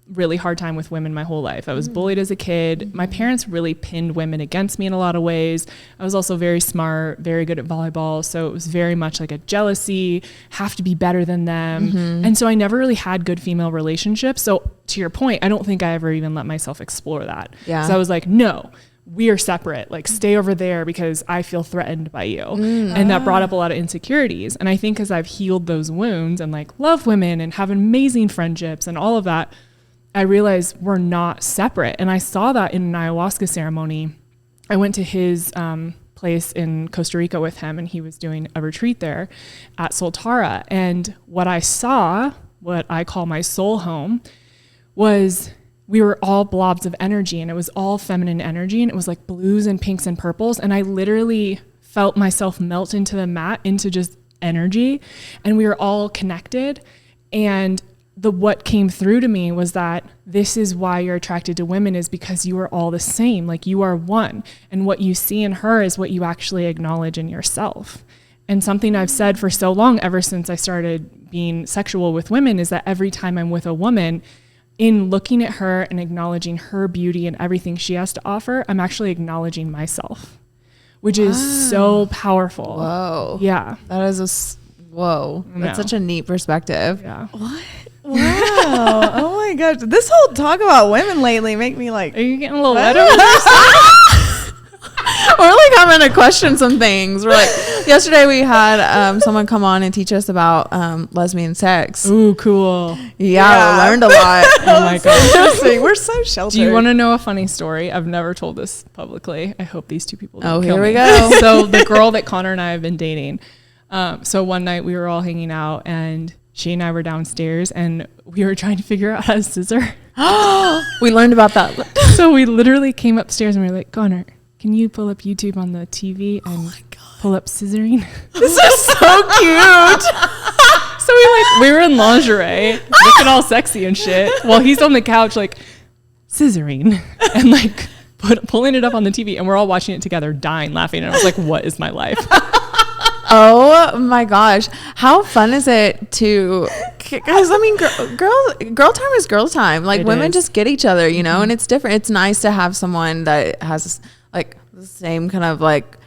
really hard time with women my whole life. I was bullied as a kid. My parents really pinned women against me in a lot of ways. I was also very smart, very good at volleyball. So it was very much like a jealousy, have to be better than them. And so I never really had good female relationships. So to your point, I don't think I ever even let myself explore that. Yeah. So I was like, no, we are separate, like stay over there because I feel threatened by you. And that brought up a lot of insecurities. And I think as I've healed those wounds and like love women and have amazing friendships and all of that, I realized we're not separate. And I saw that in an ayahuasca ceremony. I went to his place in Costa Rica with him, and he was doing a retreat there at Soltara. And what I saw, what I call my soul home, was we were all blobs of energy, and it was all feminine energy, and it was like blues and pinks and purples. And I literally felt myself melt into the mat, into just energy. And we were all connected. And what came through to me was that this is why you're attracted to women, is because you are all the same. Like, you are one. And what you see in her is what you actually acknowledge in yourself. And something I've said for so long, ever since I started being sexual with women, is that every time I'm with a woman, in looking at her and acknowledging her beauty and everything she has to offer, I'm actually acknowledging myself, which is so powerful. Whoa. Yeah. That is Whoa. That's such a neat perspective. Yeah. What? Wow. Oh my gosh. This whole talk about women lately make me like, Are you getting a little wet? We're like having to question some things. We're like, yesterday we had someone come on and teach us about lesbian sex. Ooh, cool. Yeah, we learned a lot. Oh my god. we're so sheltered. Do you want to know a funny story? I've never told this publicly. I hope these two people don't kill here we me. go. So the girl that Connor and I have been dating. So one night we were all hanging out and she and I were downstairs and we were trying to figure out how to scissor. We learned about that. So we literally came upstairs and we were like, Connor, can you pull up YouTube on the TV and pull up scissoring? This is so cute. So we were in lingerie, looking all sexy and shit, while he's on the couch like scissoring and like pulling it up on the TV, and we're all watching it together, dying laughing. And I was like, "What is my life?" Oh my gosh, how fun is it to? Because I mean, girl time is girl time. Like It women is. just get each other, you know, and it's different. It's nice to have someone that has like the same kind of like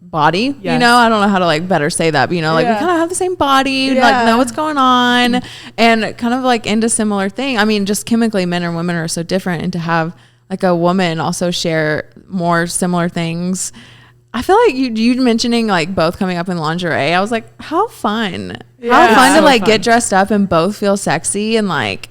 body. You Yes. know, I don't know how to like better say that, but you know, like we kind of have the same body, like know what's going on, and kind of like into similar thing. I mean, just chemically, men and women are so different, and to have like a woman also share more similar things. I feel like you mentioning like both coming up in lingerie. I was like, how fun. How fun to So like fun. get dressed up and both feel sexy and like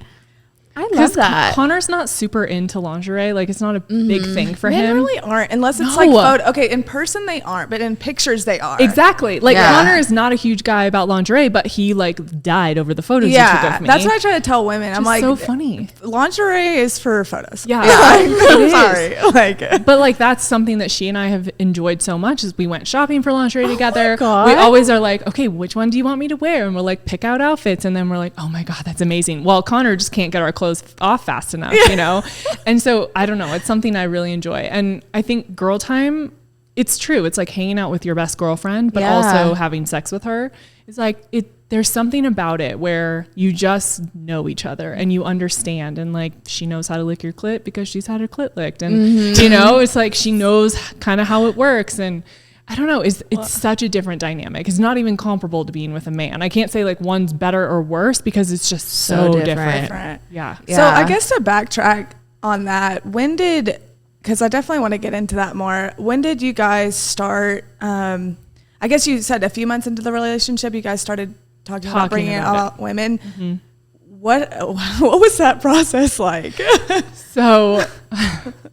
I love that. Connor's not super into lingerie. Like it's not a big thing for Men him. really aren't, unless it's No. like photo. Okay, in person they aren't, but in pictures they are. Exactly. Like Yeah. Connor is not a huge guy about lingerie, but he like died over the photos you took Yeah, of me. that's what I try to tell women. I'm It's like, so funny. lingerie is for photos. Yeah. I'm It is. sorry. Like, But like that's something that she and I have enjoyed so much is we went shopping for lingerie together. God. We always are like, okay, which one do you want me to wear? And we'll like pick out outfits and then we're like, oh my God, that's amazing. Well, Connor just can't get our clothes off fast enough, you know? And so I don't know. It's something I really enjoy. And I think girl time, it's true. It's like hanging out with your best girlfriend, but also having sex with her. It's like there's something about it where you just know each other and you understand, and like she knows how to lick your clit because she's had her clit licked, and you know, it's like she knows kind of how it works. And I don't know, it's such a different dynamic. It's not even comparable to being with a man. I can't say like one's better or worse because it's just so different. Yeah. So I guess to backtrack on that, because I definitely want to get into that more. When did you guys start? I guess you said a few months into the relationship, you guys started talking about bringing out women. Mm-hmm. What was that process like? So,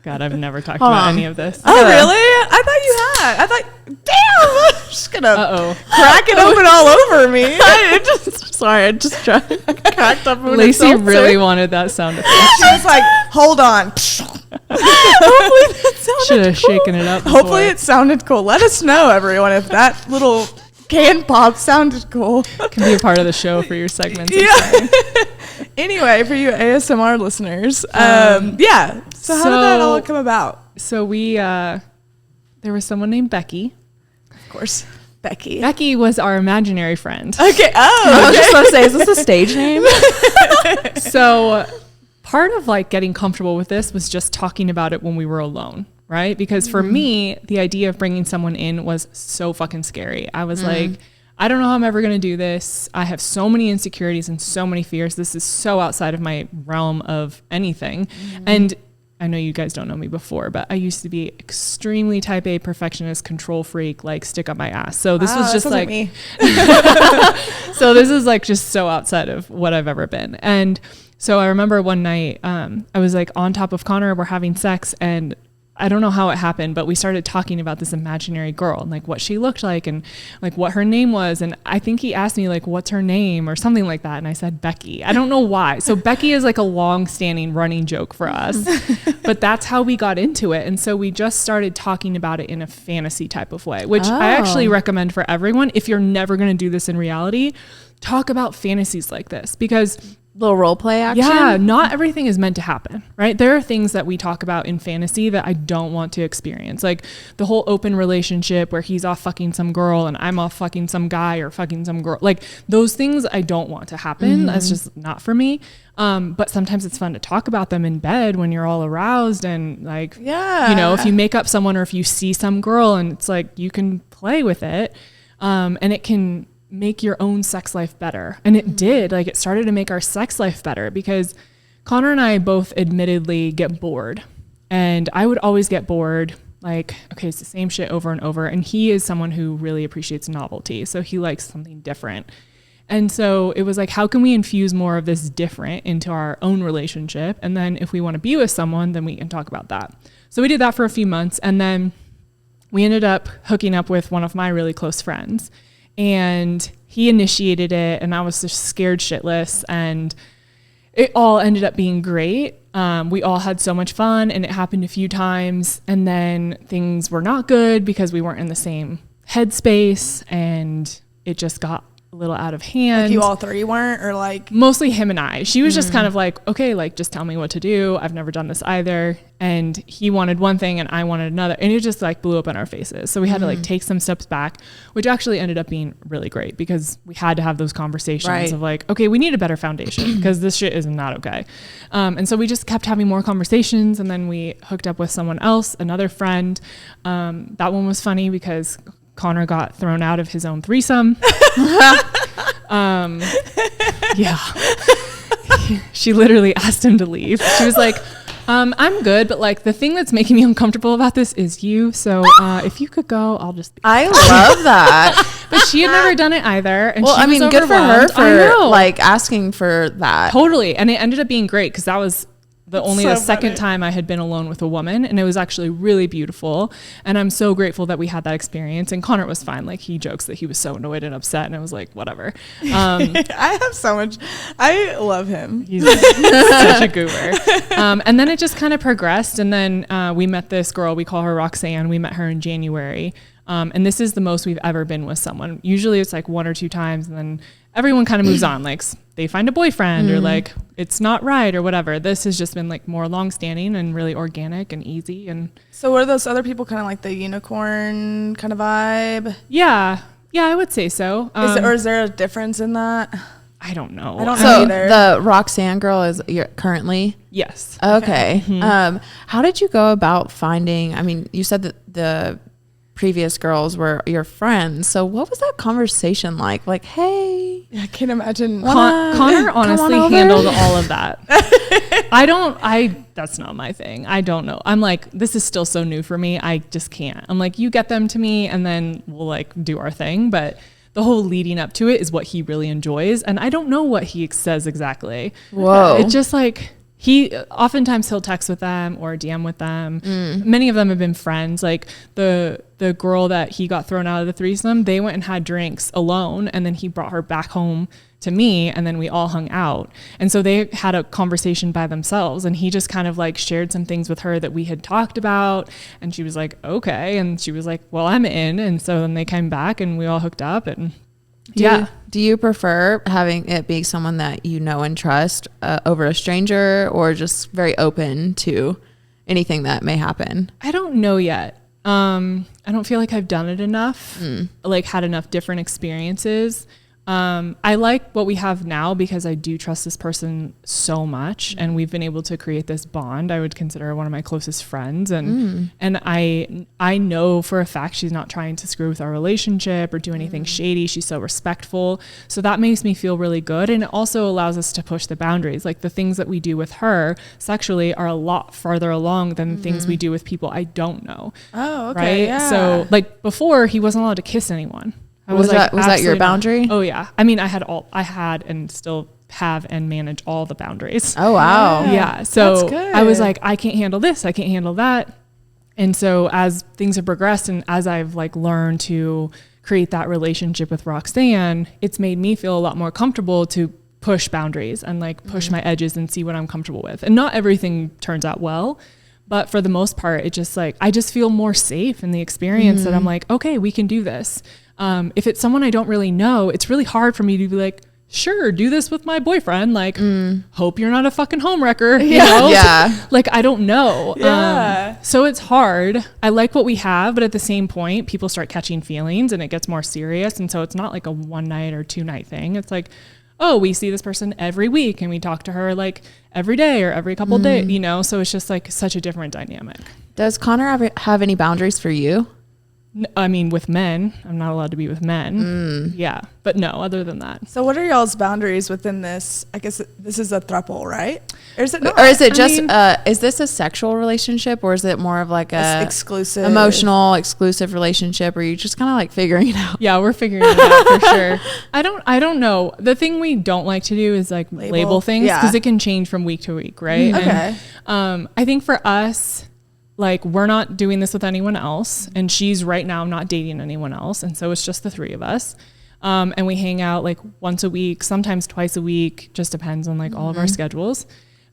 God, I've never talked about any of this. Oh, really? I thought you had. I thought, damn, I'm just going to Uh-oh. crack it open all over me. I just cracked up. Lacey really wanted that sound effect. She was like, hold on. Should have shaken it up. Hopefully it sounded cool. Let us know, everyone, if that little can pop sounded cool. Can be a part of the show for your segments. Yeah. Anyway, for you ASMR listeners, yeah. So how did that all come about? So we, there was someone named Becky. Of course, Becky. Becky was our imaginary friend. Okay. Oh, I was just about to say, is this a stage name? So part of like getting comfortable with this was just talking about it when we were alone, right? Because for me, the idea of bringing someone in was so fucking scary. I was like, I don't know how I'm ever going to do this. I have so many insecurities and so many fears. This is so outside of my realm of anything. And I know you guys don't know me before, but I used to be extremely type A perfectionist, control freak, like stick up my ass. So this was just like me. So this is like just so outside of what I've ever been. And so I remember one night, I was like on top of Connor, we're having sex, and I don't know how it happened, but we started talking about this imaginary girl and like what she looked like and like what her name was. And I think he asked me like, what's her name or something like that. And I said, Becky. I don't know why. So Becky is like a long standing running joke for us, but that's how we got into it. And so we just started talking about it in a fantasy type of way, which I actually recommend for everyone. If you're never going to do this in reality, talk about fantasies like this, because Little role play action. yeah, not everything is meant to happen, right? There are things that we talk about in fantasy that I don't want to experience. Like the whole open relationship where he's off fucking some girl and I'm off fucking some guy or fucking some girl. Like those things I don't want to happen. That's just not for me. But sometimes it's fun to talk about them in bed when you're all aroused and like, Yeah. you know, if you make up someone or if you see some girl and it's like, you can play with it. And it can make your own sex life better. And it did. Like, it started to make our sex life better because Connor and I both admittedly get bored. And I would always get bored. Like, okay, it's the same shit over and over. And he is someone who really appreciates novelty. So he likes something different. And so it was like, how can we infuse more of this different into our own relationship? And then if we want to be with someone, then we can talk about that. So we did that for a few months. And then we ended up hooking up with one of my really close friends. And he initiated it. And I was just scared shitless. And it all ended up being great. We all had so much fun, and it happened a few times. And then things were not good because we weren't in the same headspace, and it just got a little out of hand. Like you all three weren't, or like mostly him and I. She was just kind of like, okay, like just tell me what to do. I've never done this either. And he wanted one thing and I wanted another, and it just like blew up in our faces. So we had to like take some steps back, which actually ended up being really great because we had to have those conversations of like, okay, we need a better foundation because this shit is not okay. And so we just kept having more conversations, and then we hooked up with someone else, another friend. That one was funny because Connor got thrown out of his own threesome. Yeah. She literally asked him to leave. She was like, I'm good, but like the thing that's making me uncomfortable about this is you. So if you could go, I'll just be. I love that. But she had never done it either. And well, she I mean, was good for her overwhelmed. for like asking for that. Totally. And it ended up being great because that was the second funny. time I had been alone with a woman, and it was actually really beautiful. And I'm so grateful that we had that experience. And Connor was fine. Like, he jokes that he was so annoyed and upset, and I was like, whatever. I have so much. I love him. He's such a goober. And then it just kind of progressed. And then we met this girl. We call her Roxanne. We met her in January. And this is the most we've ever been with someone. Usually it's like 1 or 2 times, and then everyone kind of moves on. Like, they find a boyfriend or like it's not right or whatever. This has just been like more long-standing and really organic and easy. And so were those other people kind of like the unicorn kind of vibe? Yeah, I would say so. Is there a difference in that? I don't know. I don't know So either. the Roxanne girl is currently? Yes. Okay. How did you go about finding, I mean, you said that the previous girls were your friends. So what was that conversation like? Like, hey. I can't imagine. Connor honestly handled all of that. That's not my thing. I don't know. I'm like, this is still so new for me. I just can't. I'm like, you get them to me and then we'll like do our thing. But the whole leading up to it is what he really enjoys. And I don't know what he says exactly. Whoa. It's just like, oftentimes he'll text with them or DM with them. Many of them have been friends. Like the girl that he got thrown out of the threesome, they went and had drinks alone, and then he brought her back home to me, and then we all hung out. And so they had a conversation by themselves, and he just kind of like shared some things with her that we had talked about, and she was like, okay. And she was like, well, I'm in. And so then they came back and we all hooked up, and Do you prefer having it be someone that you know and trust over a stranger, or just very open to anything that may happen? I don't know yet. I don't feel like I've done it enough, like had enough different experiences. I like what we have now because I do trust this person so much, and we've been able to create this bond. I would consider her one of my closest friends, and I know for a fact she's not trying to screw with our relationship or do anything shady. She's so respectful. So that makes me feel really good, and it also allows us to push the boundaries. Like the things that we do with her sexually are a lot farther along than the things we do with people I don't know. Oh, okay. Right? Yeah. So like before, he wasn't allowed to kiss anyone. Was that your absolutely boundary? not. Oh yeah. I mean, I had and still have and manage all the boundaries. Oh, wow. Yeah. So That's good. I was like, I can't handle this. I can't handle that. And so as things have progressed and as I've like learned to create that relationship with Roxanne, it's made me feel a lot more comfortable to push boundaries and like push my edges and see what I'm comfortable with. And not everything turns out well, but for the most part, it just like, I just feel more safe in the experience that I'm like, okay, we can do this. If it's someone I don't really know, it's really hard for me to be like, sure, do this with my boyfriend. Like, hope you're not a fucking homewrecker. You know? Yeah. Like, I don't know. Yeah. So it's hard. I like what we have, but at the same point, people start catching feelings and it gets more serious. And so it's not like a 1 night or 2 night thing. It's like, oh, we see this person every week and we talk to her like every day or every couple days, you know? So it's just like such a different dynamic. Does Connor have any boundaries for you? I mean, with men, I'm not allowed to be with men. Yeah. But no, other than that. So what are y'all's boundaries within this? I guess this is a throuple, right? Or is it not? Or is it just, is this a sexual relationship, or is it more of like a exclusive, emotional, exclusive relationship? Or are you just kind of like figuring it out? Yeah, we're figuring it out for sure. I don't know. The thing we don't like to do is like label things, because it can change from week to week, right? Okay. And, I think for us, like, we're not doing this with anyone else, and she's right now not dating anyone else, and so it's just the three of us. And we hang out like once a week, sometimes twice a week, just depends on like all of our schedules.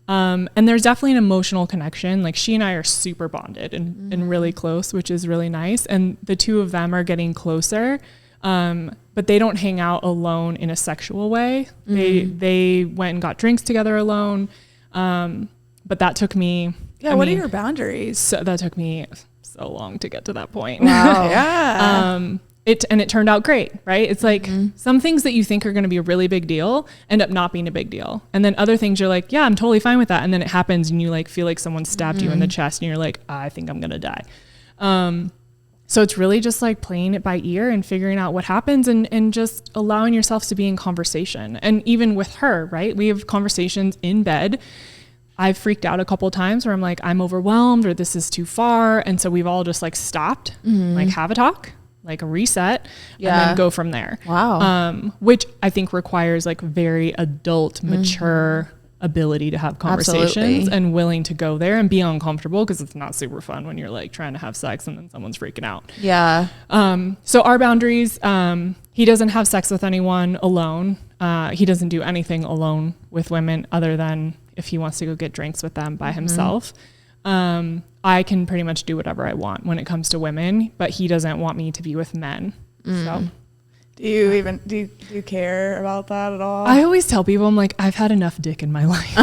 And there's definitely an emotional connection. Like, she and I are super bonded and really close, which is really nice. And the two of them are getting closer. But they don't hang out alone in a sexual way. They went and got drinks together alone. But that took me, what are your boundaries? So that took me so long to get to that point. Wow. Yeah. It turned out great, right? It's like some things that you think are going to be a really big deal end up not being a big deal. And then other things you're like, yeah, I'm totally fine with that. And then it happens and you like feel like someone stabbed you in the chest and you're like, I think I'm going to die. So it's really just like playing it by ear and figuring out what happens and just allowing yourself to be in conversation. And even with her, right? We have conversations in bed. I've freaked out a couple of times where I'm like, I'm overwhelmed or this is too far. And so we've all just like stopped, like have a talk, like a reset, and then go from there. Wow. Which I think requires like very adult, mature ability to have conversations. Absolutely. And willing to go there and be uncomfortable, because it's not super fun when you're like trying to have sex and then someone's freaking out. Yeah. So our boundaries, he doesn't have sex with anyone alone. He doesn't do anything alone with women other than if he wants to go get drinks with them by himself. I can pretty much do whatever I want when it comes to women, but he doesn't want me to be with men. So Do you care about that at all? I always tell people, I'm like, I've had enough dick in my life.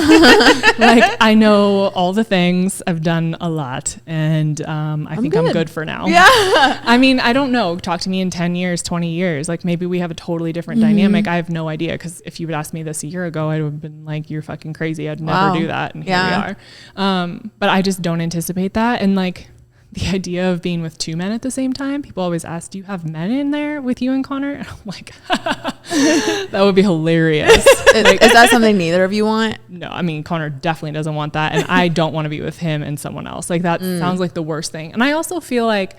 Like, I know all the things. I've done a lot, and I think I'm good for now. Yeah. I mean, I don't know. Talk to me in 10 years, 20 years. Like, maybe we have a totally different dynamic. I have no idea, because if you would ask me this a year ago, I would have been like, you're fucking crazy. I'd never do that. And here we are. But I just don't anticipate that. And like, the idea of being with two men at the same time, people always ask, do you have men in there with you and Connor? And I'm like, that would be hilarious. Is that something neither of you want? No, I mean, Connor definitely doesn't want that. And I don't want to be with him and someone else. Like, that sounds like the worst thing. And I also feel like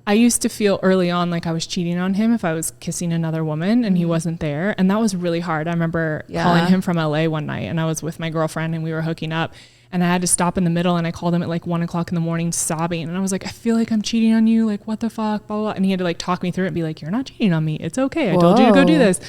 I used to feel early on like I was cheating on him if I was kissing another woman and he wasn't there. And that was really hard. I remember calling him from LA one night, and I was with my girlfriend and we were hooking up. And I had to stop in the middle, and I called him at like 1 o'clock in the morning sobbing. And I was like, I feel like I'm cheating on you. Like, what the fuck, blah, blah, blah. And he had to like talk me through it and be like, you're not cheating on me. It's okay. I told you to go do this.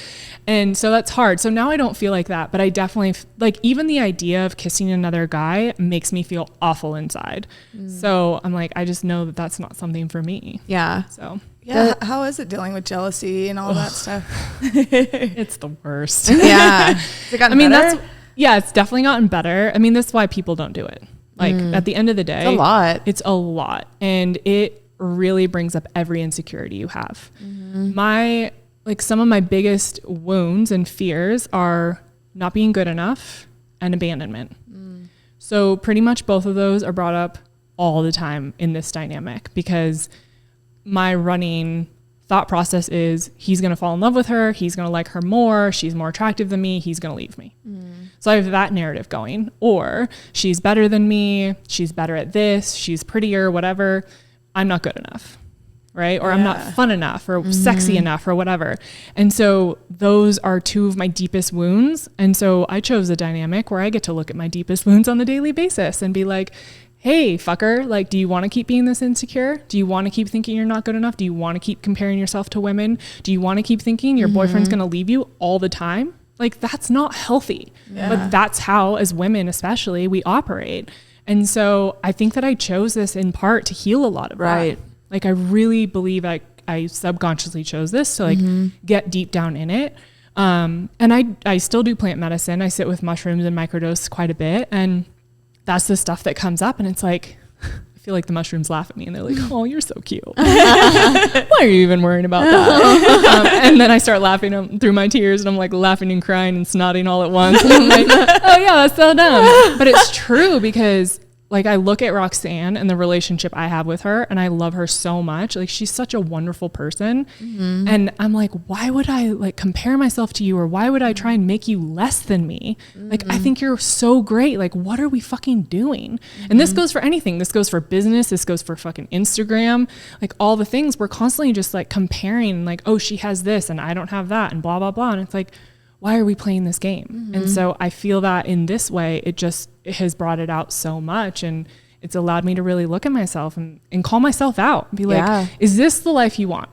And so that's hard. So now I don't feel like that, but I definitely like, even the idea of kissing another guy makes me feel awful inside. So I'm like, I just know that that's not something for me. Yeah. So Yeah. How is it dealing with jealousy and all that stuff? it's the worst. Yeah. Has it gotten better? Yeah, it's definitely gotten better. I mean, that's why people don't do it. Like, at the end of the day, It's a lot. It's a lot. And it really brings up every insecurity you have. Some of my biggest wounds and fears are not being good enough and abandonment. So pretty much both of those are brought up all the time in this dynamic, because my running thought process is, he's going to fall in love with her. He's going to like her more. She's more attractive than me. He's going to leave me. So I have that narrative going. Or she's better than me. She's better at this. She's prettier, whatever. I'm not good enough. Right. Or I'm not fun enough or sexy enough or whatever. And so those are two of my deepest wounds. And so I chose a dynamic where I get to look at my deepest wounds on a daily basis and be like, hey, fucker, like, do you want to keep being this insecure? Do you want to keep thinking you're not good enough? Do you want to keep comparing yourself to women? Do you want to keep thinking your boyfriend's going to leave you all the time? Like, that's not healthy. But that's how, as women especially, we operate. And so I think that I chose this in part to heal a lot of that. Like, I really believe I subconsciously chose this to like get deep down in it. And I still do plant medicine. I sit with mushrooms and microdose quite a bit. And that's the stuff that comes up. And it's like, I feel like the mushrooms laugh at me and they're like, oh, you're so cute. Why are you even worrying about that? And then I start laughing through my tears, and I'm like laughing and crying and snotting all at once. And I'm like, oh yeah, that's so dumb. But it's true, because like I look at Roxanne and the relationship I have with her, and I love her so much. Like she's such a wonderful person. And I'm like, why would I like compare myself to you, or why would I try and make you less than me? Like, I think you're so great. Like, what are we fucking doing? And this goes for anything. This goes for business. This goes for fucking Instagram, like all the things. We're constantly just like comparing, like, oh, she has this and I don't have that, and blah, blah, blah. And it's like, why are we playing this game? And so I feel that in this way, it has brought it out so much. And it's allowed me to really look at myself and call myself out and be like, is this the life you want?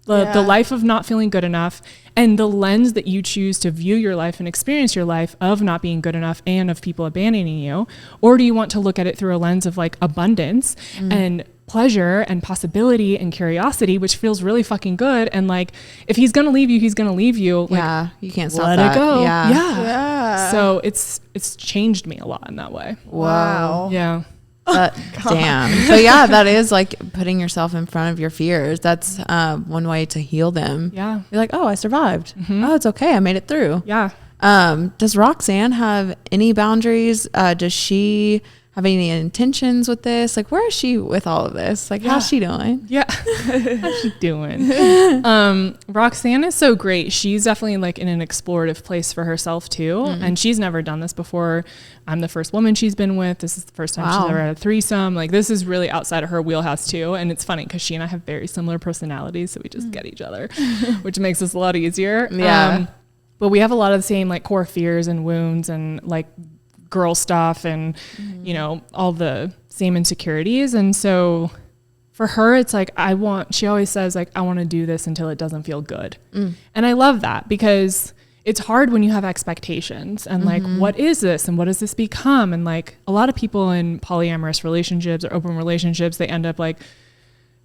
The life of not feeling good enough, and the lens that you choose to view your life and experience your life of not being good enough and of people abandoning you? Or do you want to look at it through a lens of like abundance and pleasure and possibility and curiosity, which feels really fucking good? And like, if he's gonna leave you, he's gonna leave you. Like, you can't stop let that. it go. Yeah. So it's changed me a lot in that way. Wow. Yeah. Damn. So yeah, that is like putting yourself in front of your fears. That's one way to heal them. Yeah. You're like, oh, I survived. Oh, it's okay. I made it through. Yeah. Does Roxanne have any boundaries? Does she have any intentions with this? Like, where is she with all of this? Like, how's she doing? Yeah. How's she doing? Roxanne is so great. She's definitely like in an explorative place for herself too. And she's never done this before. I'm the first woman she's been with. This is the first time she's ever had a threesome. Like, this is really outside of her wheelhouse too. And it's funny because she and I have very similar personalities. So we just get each other, which makes us a lot easier. Yeah. But we have a lot of the same like core fears and wounds and like girl stuff and you know, all the same insecurities. And so for her, it's like she always says like, I want to do this until it doesn't feel good. And I love that because it's hard when you have expectations and like, what is this and what does this become? And like a lot of people in polyamorous relationships or open relationships, they end up like,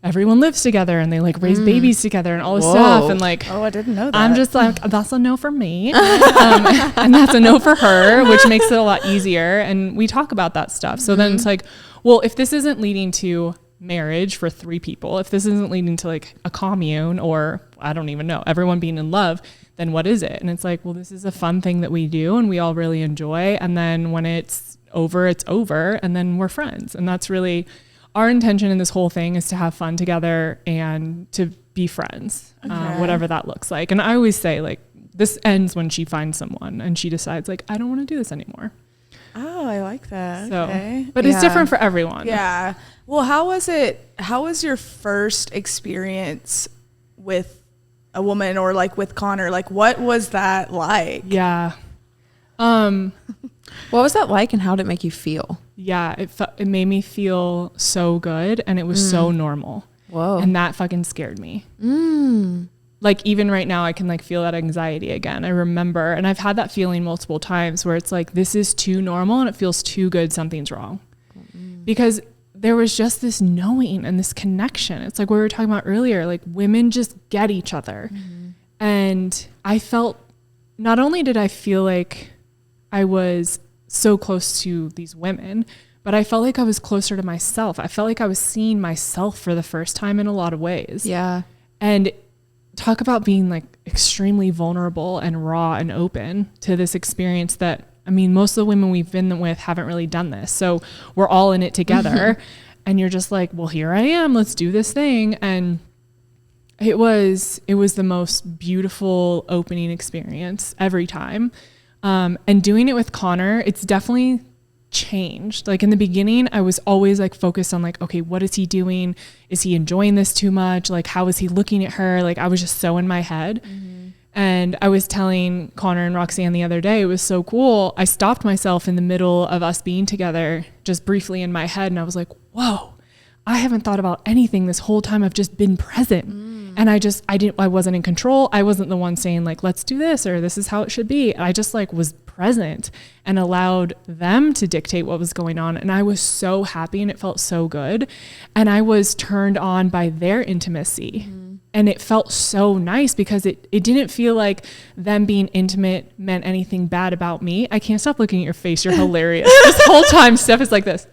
everyone lives together and they like raise babies together and all this stuff. And like, oh, I didn't know that. I'm just like, that's a no for me. And that's a no for her, which makes it a lot easier. And we talk about that stuff. So then it's like, well, if this isn't leading to marriage for 3 people, if this isn't leading to like a commune or I don't even know, everyone being in love, then what is it? And it's like, well, this is a fun thing that we do and we all really enjoy. And then when it's over, and then we're friends. And that's really our intention in this whole thing, is to have fun together and to be friends, whatever that looks like. And I always say like, this ends when she finds someone and she decides like, I don't want to do this anymore. Oh, I like that. So, okay. But it's different for everyone. Yeah. Well, how was your first experience with a woman or like with Connor? Like, what was that like? Yeah. What was that like and how did it make you feel? Yeah, it made me feel so good and it was so normal. Whoa. And that fucking scared me. Like even right now I can like feel that anxiety again. I remember, and I've had that feeling multiple times where it's like, this is too normal and it feels too good. Something's wrong. Because there was just this knowing and this connection. It's like what we were talking about earlier, like women just get each other. And I felt, not only did I feel like I was so close to these women, but I felt like I was closer to myself. I felt like I was seeing myself for the first time in a lot of ways. Yeah. And talk about being like extremely vulnerable and raw and open to this experience that, I mean, most of the women we've been with haven't really done this. So we're all in it together and you're just like, well, here I am, let's do this thing. And it was the most beautiful opening experience every time. And doing it with Connor, it's definitely changed. Like in the beginning, I was always like focused on like, okay, what is he doing? Is he enjoying this too much? Like, how is he looking at her? Like, I was just so in my head. And I was telling Connor and Roxanne the other day, it was so cool. I stopped myself in the middle of us being together just briefly in my head. And I was like, whoa, I haven't thought about anything this whole time. I've just been present. And I wasn't in control. I wasn't the one saying like, let's do this, or this is how it should be. I just like was present and allowed them to dictate what was going on. And I was so happy and it felt so good. And I was turned on by their intimacy. And it felt so nice because it didn't feel like them being intimate meant anything bad about me. I can't stop looking at your face. You're hilarious. This whole time Steph is like this.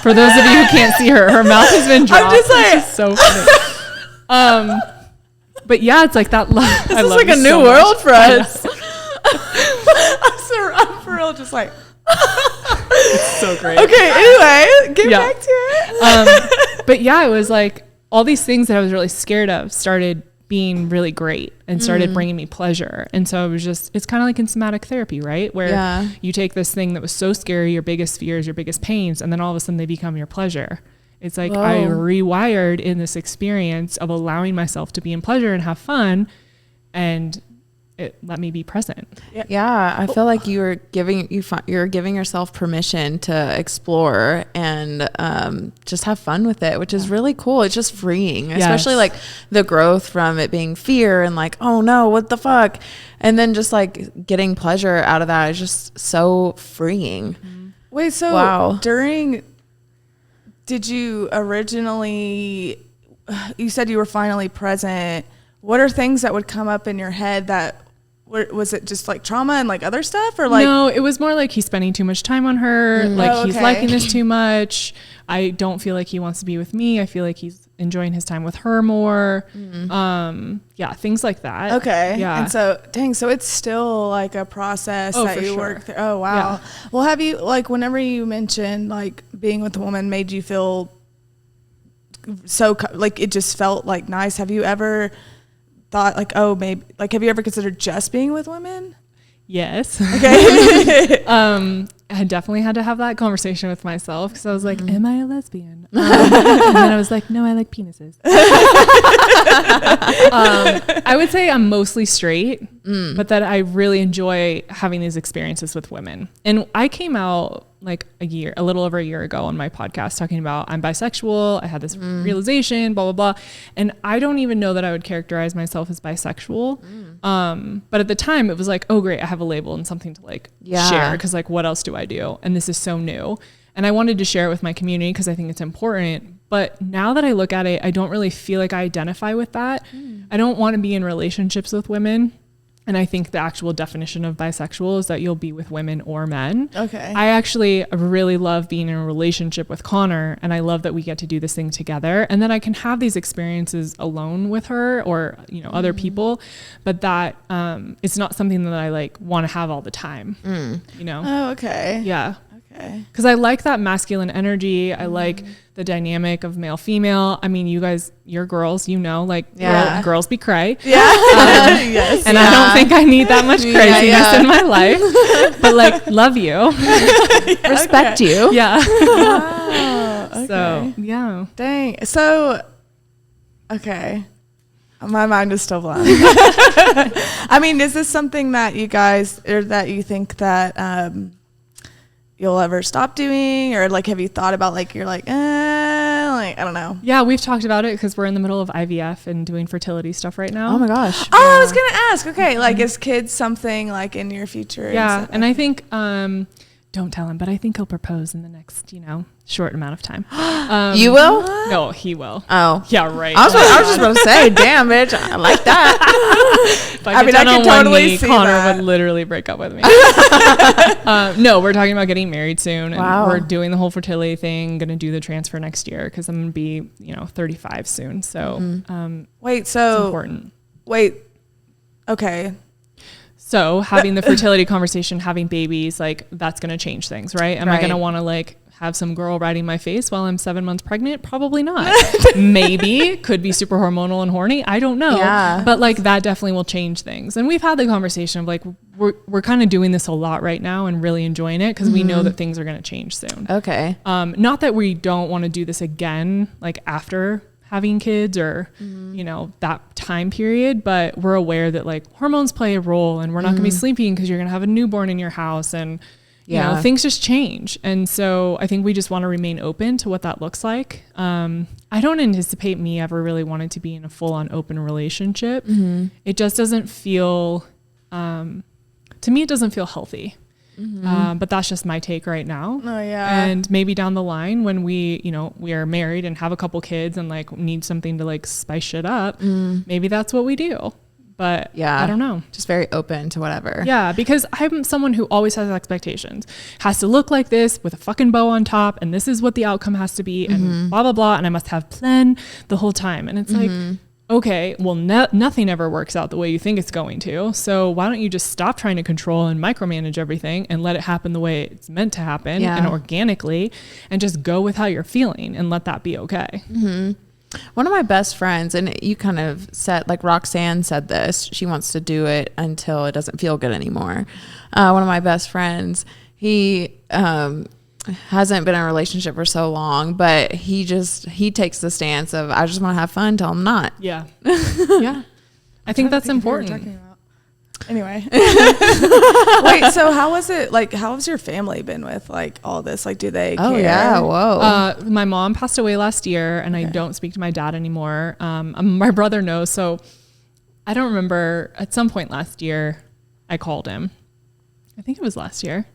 For those of you who can't see her mouth has been dropped. I'm just like, it's so funny. But yeah, it's like that love. This is like a new world for us. I'm for real, just like. It's so great. Okay, anyway, get back to it. But yeah, it was like all these things that I was really scared of started being really great and started bringing me pleasure. And so it was just, it's kind of like in somatic therapy, right? Where you take this thing that was so scary, your biggest fears, your biggest pains, and then all of a sudden they become your pleasure. It's like I rewired in this experience of allowing myself to be in pleasure and have fun, and it let me be present. Yeah, I feel like you're giving yourself permission to explore and just have fun with it, which is really cool. It's just freeing, especially like the growth from it being fear and like, oh no, what the fuck, and then just like getting pleasure out of that is just so freeing. Wait, so did you originally, you said you were finally present. What are things that would come up in your head that, was it just like trauma and like other stuff, or like? No, it was more like he's spending too much time on her. He's liking this too much. I don't feel like he wants to be with me. I feel like he's enjoying his time with her more. Things like that. Okay. Yeah. And so, so it's still like a process that you work through. Oh, wow. Yeah. Well, have you, like, whenever you mentioned like being with a woman made you feel so, like, it just felt like nice. Have you ever thought like, oh, maybe, like, have you ever considered just being with women? Yes. Okay. I definitely had to have that conversation with myself because I was like, am I a lesbian? And then I was like, no, I like penises. I would say I'm mostly straight, but that I really enjoy having these experiences with women. And I came out like a little over a year ago on my podcast talking about I'm bisexual. I had this realization, blah, blah, blah. And I don't even know that I would characterize myself as bisexual. But at the time it was like, oh great, I have a label and something to like share, because like what else do I do? And this is so new. And I wanted to share it with my community because I think it's important. But now that I look at it, I don't really feel like I identify with that. I don't want to be in relationships with women. And I think the actual definition of bisexual is that you'll be with women or men. Okay. I actually really love being in a relationship with Connor, and I love that we get to do this thing together. And then I can have these experiences alone with her or, you know, other people, but that it's not something that I like want to have all the time, you know? Oh, okay. Yeah. Because I like that masculine energy. I like the dynamic of male female. I mean, you guys, you're girls, you know, like girls be cray. Yeah. Yes. And I don't think I need that much craziness in my life, but like love you, respect you. Yeah. Wow. Okay. So yeah. Dang. So, okay. My mind is still blown. I mean, is this something that you guys, or that you think that, you'll ever stop doing, or like have you thought about like you're like I don't know? Yeah, we've talked about it because we're in the middle of IVF and doing fertility stuff right now. Oh my gosh. Oh, I was gonna ask. Okay, like is kids something like in your future? Yeah, and I think don't tell him, but I think he'll propose in the next, you know, short amount of time. You will? No, he will. Oh, yeah, right. I was just about to say, damn, bitch, I like that. I mean, I can totally see Connor would literally break up with me. No, we're talking about getting married soon, and we're doing the whole fertility thing. Going to do the transfer next year because I'm going to be, you know, 35 soon. So, it's important. Okay. So having the fertility conversation, having babies, like that's going to change things, right? Am I going to want to like have some girl riding my face while I'm 7 months pregnant? Probably not. Maybe. Could be super hormonal and horny. I don't know. Yeah. But like that definitely will change things. And we've had the conversation of like, we're kind of doing this a lot right now and really enjoying it because we know that things are going to change soon. Okay. Not that we don't want to do this again, like after having kids or, you know, that time period, but we're aware that like hormones play a role and we're not gonna be sleeping because you're gonna have a newborn in your house and, you know, things just change. And so I think we just want to remain open to what that looks like. I don't anticipate me ever really wanting to be in a full on open relationship. It just doesn't feel, to me, it doesn't feel healthy. But that's just my take right now. Oh yeah. And maybe down the line when we, you know, we are married and have a couple kids and like need something to like spice shit up, maybe that's what we do. But yeah, I don't know. Just very open to whatever. Yeah, because I'm someone who always has expectations. Has to look like this with a fucking bow on top, and this is what the outcome has to be, and blah blah blah, and I must have plan the whole time. And it's like, okay, well, nothing ever works out the way you think it's going to. So why don't you just stop trying to control and micromanage everything and let it happen the way it's meant to happen and organically, and just go with how you're feeling and let that be okay. Mm-hmm. One of my best friends, and you kind of said, like Roxanne said this, she wants to do it until it doesn't feel good anymore. One of my best friends, he hasn't been in a relationship for so long, but he takes the stance of, I just want to have fun till I'm not. Yeah. Yeah. I think that's important. Anyway. Wait, so how was it, like, how has your family been with, like, all this? Like, do they care? Yeah, whoa. My mom passed away last year, and I don't speak to my dad anymore. My brother knows, so I don't remember. At some point last year, I called him. I think it was last year.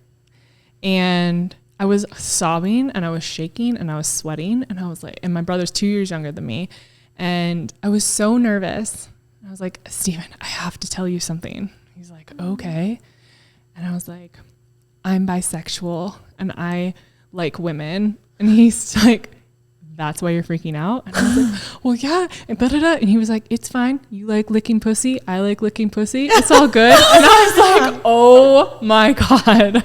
And I was sobbing, and I was shaking, and I was sweating, and I was like, and my brother's 2 years younger than me, and I was so nervous. I was like, Steven, I have to tell you something. He's like, okay. And I was like, I'm bisexual and I like women. And he's like, that's why you're freaking out? And I was like, well, yeah. And, da-da-da. And he was like, it's fine. You like licking pussy. I like licking pussy. It's all good. And I was like, oh my God.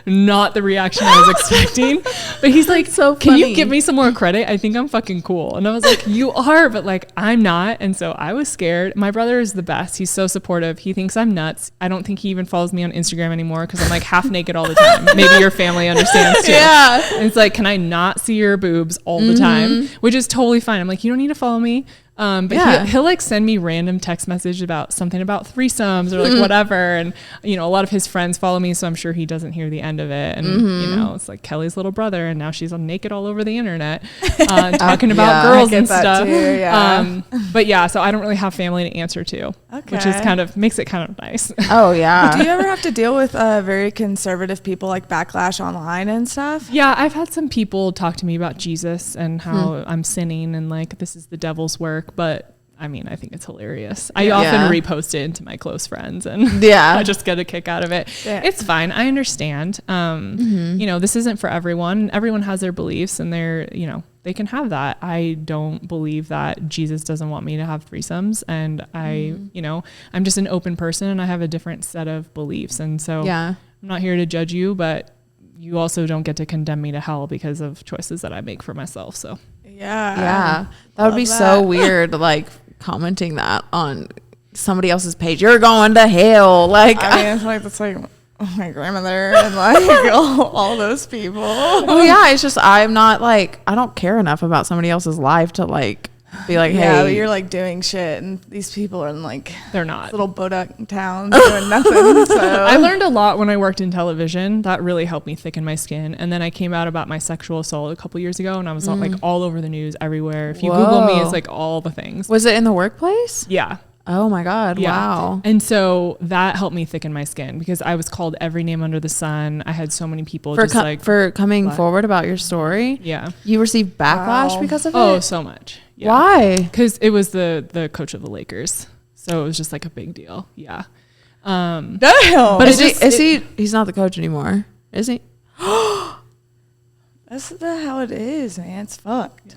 Not the reaction I was expecting. But he's like, so can you give me some more credit? I think I'm fucking cool. And I was like, you are, but like, I'm not. And so I was scared. My brother is the best. He's so supportive. He thinks I'm nuts. I don't think he even follows me on Instagram anymore because I'm like half naked all the time. Maybe your family understands too. Yeah. And it's like, can I not see your boobs all the time? Which is totally fine. I'm like, you don't need to follow me. But he'll like send me random text message about something about threesomes or like whatever. And, you know, a lot of his friends follow me, so I'm sure he doesn't hear the end of it. And, you know, it's like Kelly's little brother, and now she's on naked all over the internet, talking about girls and stuff. Too, but yeah, so I don't really have family to answer to, which is makes it kind of nice. Oh yeah. Do you ever have to deal with very conservative people, like backlash online and stuff? Yeah, I've had some people talk to me about Jesus and how I'm sinning and like this is the devil's work. But I mean, I think it's hilarious. I often repost it into my close friends and I just get a kick out of it. Yeah. It's fine. I understand. You know, this isn't for everyone. Everyone has their beliefs and you know, they can have that. I don't believe that Jesus doesn't want me to have threesomes, and you know, I'm just an open person and I have a different set of beliefs. And so I'm not here to judge you, but you also don't get to condemn me to hell because of choices that I make for myself. So that would be so weird, like commenting that on somebody else's page. You're going to hell. Like, I mean, it's like that's like my grandmother and like all those people. Oh yeah, it's just I'm not like, I don't care enough about somebody else's life to like be like, hey, but you're like doing shit, and these people are in like they're not little Bodak towns doing nothing. So I learned a lot when I worked in television. That really helped me thicken my skin. And then I came out about my sexual assault a couple years ago, and I was like all over the news everywhere. If you Google me, it's like all the things. Was it in the workplace? Yeah. Oh my God. Yeah. Wow. And so that helped me thicken my skin because I was called every name under the sun. I had so many people for coming forward about your story. Yeah. You received backlash because of it? Oh, so much. Yeah. Why? Because it was the coach of the Lakers. So it was just like a big deal. Yeah. Damn. But he's not the coach anymore, is he? That's how it is, man. It's fucked. Yeah.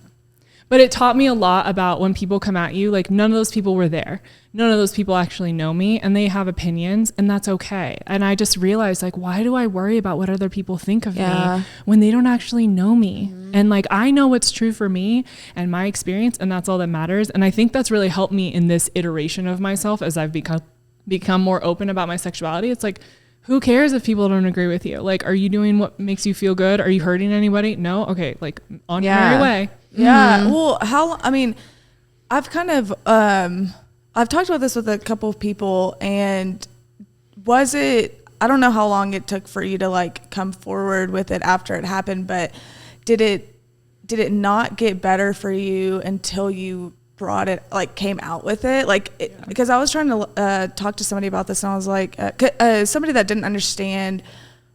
But it taught me a lot about when people come at you, like none of those people were there. None of those people actually know me, and they have opinions, and that's okay. And I just realized, like, why do I worry about what other people think of me when they don't actually know me? And like, I know what's true for me and my experience, and that's all that matters. And I think that's really helped me in this iteration of myself as I've become more open about my sexuality. It's like, who cares if people don't agree with you? Like, are you doing what makes you feel good? Are you hurting anybody? No? Okay, like on your merry way. Yeah. Well, I've kind of, I've talked about this with a couple of people, and I don't know how long it took for you to like come forward with it after it happened, but did it not get better for you until you brought it, like came out with it? Like, because I was trying to talk to somebody about this, and I was like, somebody that didn't understand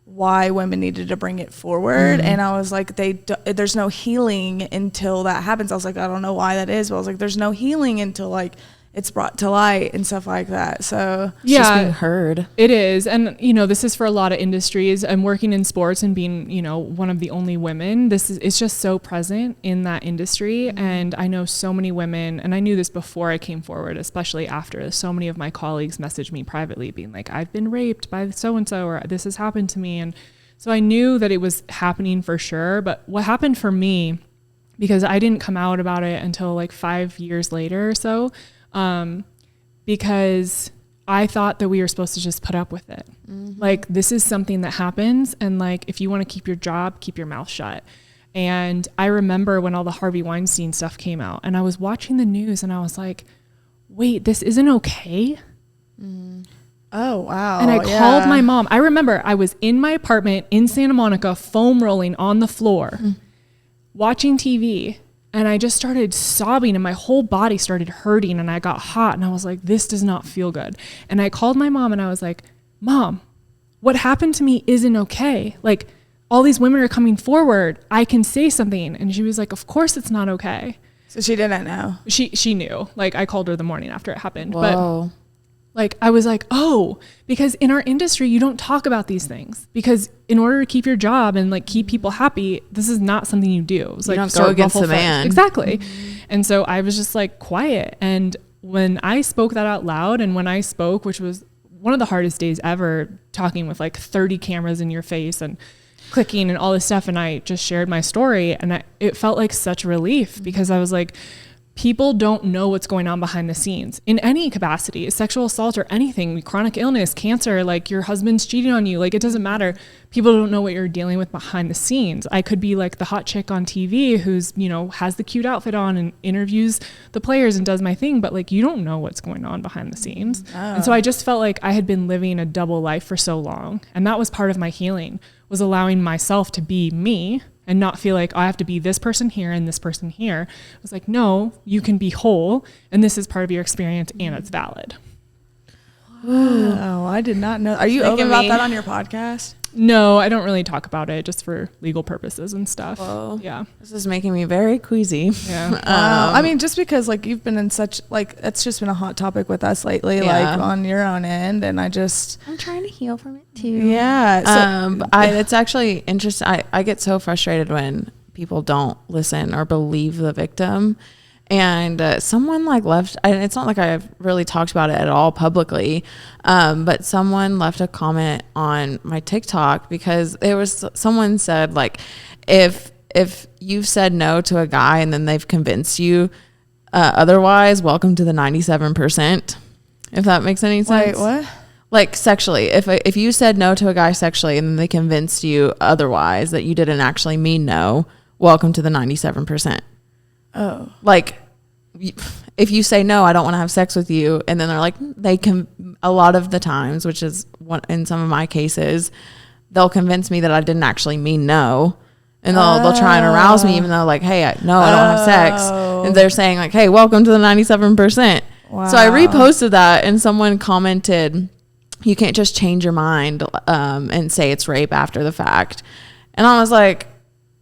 why women needed to bring it forward. And I was like, there's no healing until that happens. I was like, I don't know why that is, but I was like, there's no healing until like it's brought to light and stuff like that. So it's just being heard. It is. And, this is for a lot of industries. I'm working in sports and being, one of the only women. It's just so present in that industry. Mm-hmm. And I know so many women, and I knew this before I came forward, especially after. So many of my colleagues messaged me privately being like, I've been raped by so-and-so, or this has happened to me. And so I knew that it was happening for sure. But what happened for me, because I didn't come out about it until like 5 years later or so, because I thought that we were supposed to just put up with it. Mm-hmm. Like, this is something that happens. And like, if you want to keep your job, keep your mouth shut. And I remember when all the Harvey Weinstein stuff came out, and I was watching the news and I was like, wait, this isn't okay. Mm. Oh, wow. And I called my mom. I remember I was in my apartment in Santa Monica, foam rolling on the floor, watching TV. And I just started sobbing, and my whole body started hurting, and I got hot, and I was like, this does not feel good. And I called my mom and I was like, Mom, what happened to me isn't okay. Like, all these women are coming forward. I can say something. And she was like, of course it's not okay. So she didn't know. She knew. Like, I called her the morning after it happened. Whoa. But like, I was like, oh, because in our industry, you don't talk about these things, because in order to keep your job and like keep people happy, this is not something you do. It was like, you don't go against the man. Exactly. Mm-hmm. And so I was just like quiet. And when I spoke that out loud, and when I spoke, which was one of the hardest days ever, talking with like 30 cameras in your face and clicking and all this stuff. And I just shared my story, and it felt like such relief, because I was like, people don't know what's going on behind the scenes in any capacity, sexual assault or anything, chronic illness, cancer, like your husband's cheating on you. Like, it doesn't matter. People don't know what you're dealing with behind the scenes. I could be like the hot chick on TV who's, has the cute outfit on and interviews the players and does my thing, but like, you don't know what's going on behind the scenes. Oh. And so I just felt like I had been living a double life for so long. And that was part of my healing, was allowing myself to be me and not feel like, I have to be this person here and this person here. I was like, no, you can be whole, and this is part of your experience, and it's valid. Oh, I did not know. Are you open about that on your podcast? No, I don't really talk about it, just for legal purposes and stuff. Whoa. Yeah. This is making me very queasy. Yeah. I mean, just because like you've been in such, like, it's just been a hot topic with us lately, like on your own end. And I'm trying to heal from it too. Yeah. So, it's actually interesting. I get so frustrated when people don't listen or believe the victim. And someone like left, and it's not like I've really talked about it at all publicly, but someone left a comment on my TikTok, because someone said, like, if you've said no to a guy and then they've convinced you otherwise, welcome to the 97%, if that makes any sense. Wait, what? Like, sexually, if you said no to a guy sexually and then they convinced you otherwise, that you didn't actually mean no, welcome to the 97%. Oh, like, if you say no, I don't want to have sex with you, and then they're like, they can, a lot of the times, which is one in some of my cases, they'll convince me that I didn't actually mean no, and they'll try and arouse me, even though, like, hey, I don't have sex, and they're saying like, hey, welcome to the 97%. Wow. So I reposted that, and someone commented, you can't just change your mind and say it's rape after the fact, and I was like,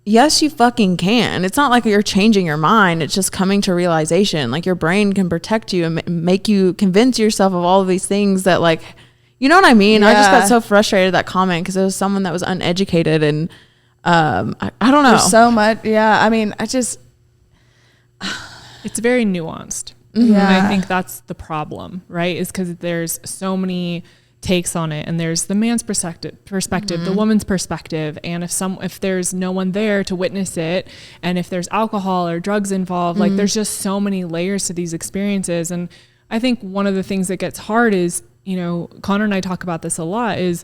yes, you fucking can. It's not like you're changing your mind. It's just coming to realization. Like, your brain can protect you and make you convince yourself of all of these things that, like, you know what I mean? Yeah. I just got so frustrated at that comment, because it was someone that was uneducated, and I don't know. There's so much. Yeah. I mean, it's very nuanced. Yeah. And I think that's the problem, right? Is because there's so many takes on it, and there's the man's perspective, mm-hmm. the woman's perspective, and if there's no one there to witness it, and if there's alcohol or drugs involved, mm-hmm. like, there's just so many layers to these experiences. And I think one of the things that gets hard is, Connor and I talk about this a lot, is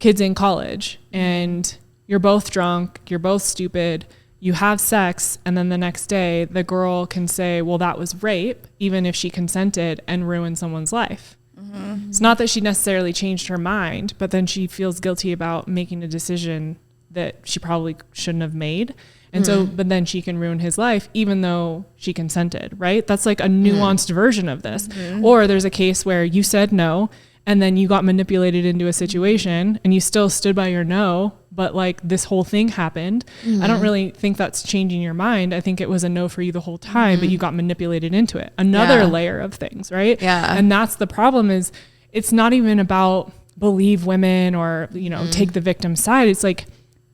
kids in college, and you're both drunk, you're both stupid, you have sex, and then the next day the girl can say, well, that was rape, even if she consented, and ruin someone's life. Mm-hmm. It's not that she necessarily changed her mind, but then she feels guilty about making a decision that she probably shouldn't have made. And so, but then she can ruin his life, even though she consented, right? That's like a nuanced version of this. Mm-hmm. Or there's a case where you said no, and then you got manipulated into a situation and you still stood by your no, but like this whole thing happened. I don't really think that's changing your mind. I think it was a no for you the whole time, but you got manipulated into it. Another layer of things, right? Yeah. And that's the problem, is it's not even about believe women or, you know, take the victim side. It's like,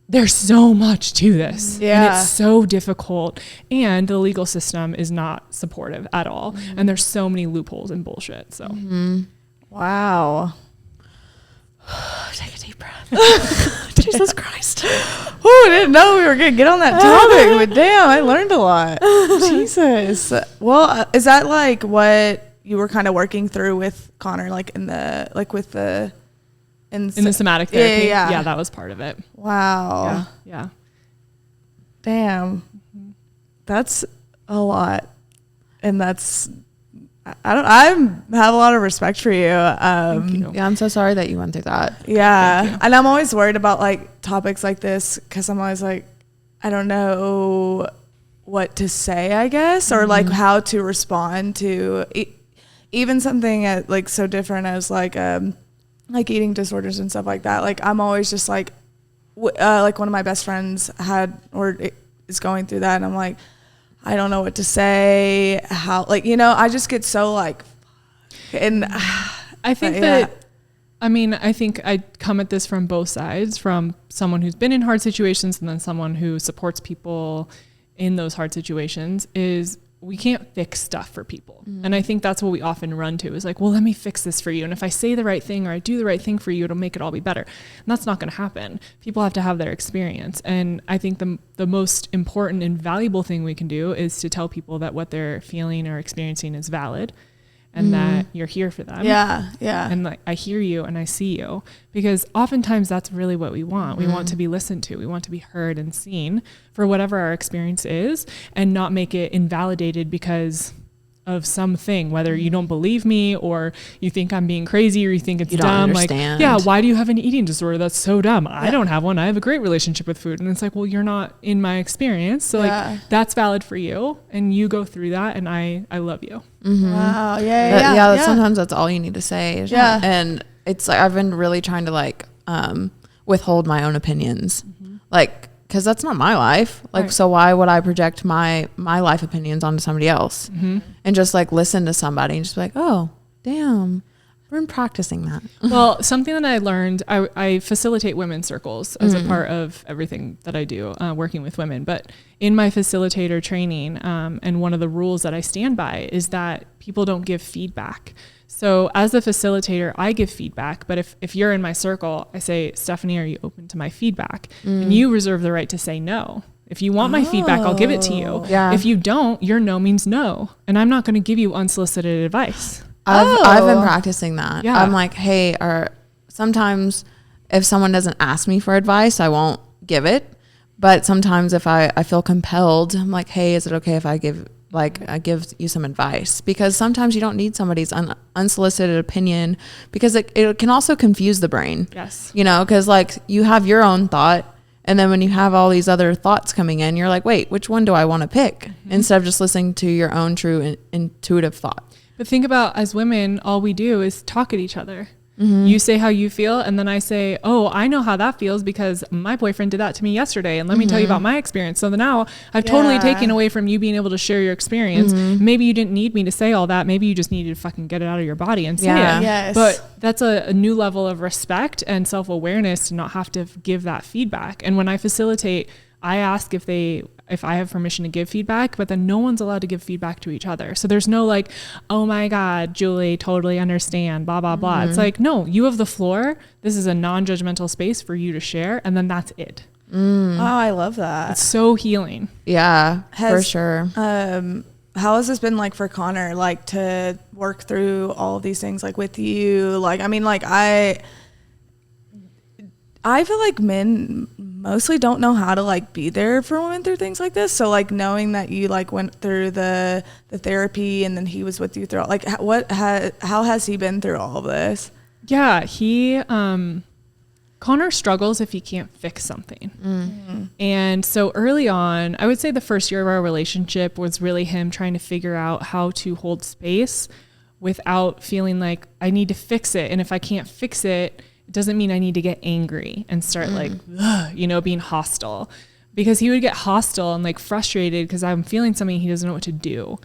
there's so much to this. And it's so difficult. And the legal system is not supportive at all. And there's so many loopholes and bullshit. So, Wow. Take a deep breath. Jesus Christ. Oh, I didn't know we were going to get on that topic, but damn, I learned a lot. Jesus. Well, is that like what you were kind of working through with Connor, like in the, like with the, in the somatic therapy. Yeah, that was part of it. Wow. Yeah. Damn. That's a lot. And that's, I have a lot of respect for you. Thank you. Yeah, I'm so sorry that you went through that. Yeah. And I'm always worried about like topics like this, because I'm always like, I don't know what to say, I guess, or like how to respond to even something like so different as like eating disorders and stuff like that. Like I'm always just like one of my best friends had or is going through that, and I'm like, I don't know what to say, how, like, you know, I just get so like, and I think I think I come at this from both sides, from someone who's been in hard situations and then someone who supports people in those hard situations. Is we can't fix stuff for people. And I think that's what we often run to, is like, well, let me fix this for you. And if I say the right thing or I do the right thing for you, it'll make it all be better. And that's not going to happen. People have to have their experience. And I think the most important and valuable thing we can do is to tell people that what they're feeling or experiencing is valid, and that you're here for them. Yeah. And like, I hear you and I see you, because oftentimes that's really what we want. We want to be listened to. We want to be heard and seen for whatever our experience is, and not make it invalidated because of something, whether you don't believe me or you think I'm being crazy or you think it's dumb. Like, yeah, why do you have an eating disorder? That's so dumb. I don't have one. I have a great relationship with food. And it's like, well, you're not in my experience. So like, that's valid for you, and you go through that, and I love you. Wow. Yeah. Sometimes that's all you need to say. Yeah. And it's like, I've been really trying to like withhold my own opinions, like, because that's not my life. Like, Right. So why would I project my life opinions onto somebody else? And just like listen to somebody and just be like, oh, damn, I've been practicing that. Well, something that I learned, I facilitate women's circles as a part of everything that I do, working with women. But in my facilitator training, and one of the rules that I stand by is that people don't give feedback. So as a facilitator, I give feedback, but if you're in my circle, I say, Stephanie, are you open to my feedback? And you reserve the right to say no. If you want my feedback, I'll give it to you. Yeah. If you don't, your no means no. And I'm not going to give you unsolicited advice. I've been practicing that. Yeah. I'm like, hey, sometimes if someone doesn't ask me for advice, I won't give it. But sometimes if I feel compelled, I'm like, hey, is it okay if I give you some advice? Because sometimes you don't need somebody's unsolicited opinion, because it can also confuse the brain. Yes. You know, because like you have your own thought, and then when you have all these other thoughts coming in, you're like, wait, which one do I want to pick? Instead of just listening to your own true intuitive thought. But think about, as women, all we do is talk at each other. You say how you feel, and then I say, oh, I know how that feels because my boyfriend did that to me yesterday, and let me tell you about my experience. So now I've totally taken away from you being able to share your experience. Maybe you didn't need me to say all that. Maybe you just needed to fucking get it out of your body and say it. Yes. But that's a new level of respect and self-awareness to not have to give that feedback. And when I facilitate, I ask if I have permission to give feedback, but then no one's allowed to give feedback to each other. So there's no like, oh my God, Julie, totally understand, blah, blah, blah. It's like, no, you have the floor. This is a non-judgmental space for you to share. And then that's it. Oh, I love that. It's so healing. Yeah, for sure. How has this been like for Connor, like to work through all of these things, like with you? Like, I mean, like I feel like men mostly don't know how to like be there for women through things like this. So like knowing that you like went through the therapy, and then he was with you through, like how has he been through all of this? Yeah, Connor struggles if he can't fix something. And so early on, I would say the first year of our relationship was really him trying to figure out how to hold space without feeling like I need to fix it. And if I can't fix it, it doesn't mean I need to get angry and start like, you know, being hostile, because he would get hostile and like frustrated because I'm feeling something he doesn't know what to do.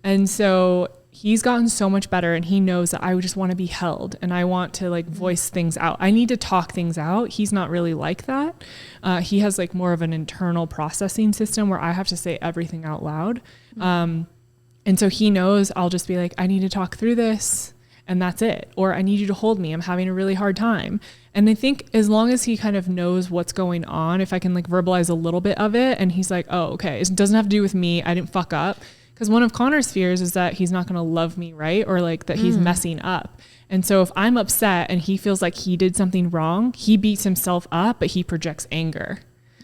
And so he's gotten so much better, and he knows that I just want to be held and I want to like voice things out. I need to talk things out. He's not really like that. He has like more of an internal processing system where I have to say everything out loud. And so he knows I'll just be like, I need to talk through this, and that's it. Or I need you to hold me. I'm having a really hard time. And I think as long as he kind of knows what's going on, if I can like verbalize a little bit of it, and he's like, oh, okay, it doesn't have to do with me. I didn't fuck up. Because one of Connor's fears is that he's not going to love me, right? Or like that he's messing up. And so if I'm upset and he feels like he did something wrong, he beats himself up, but he projects anger.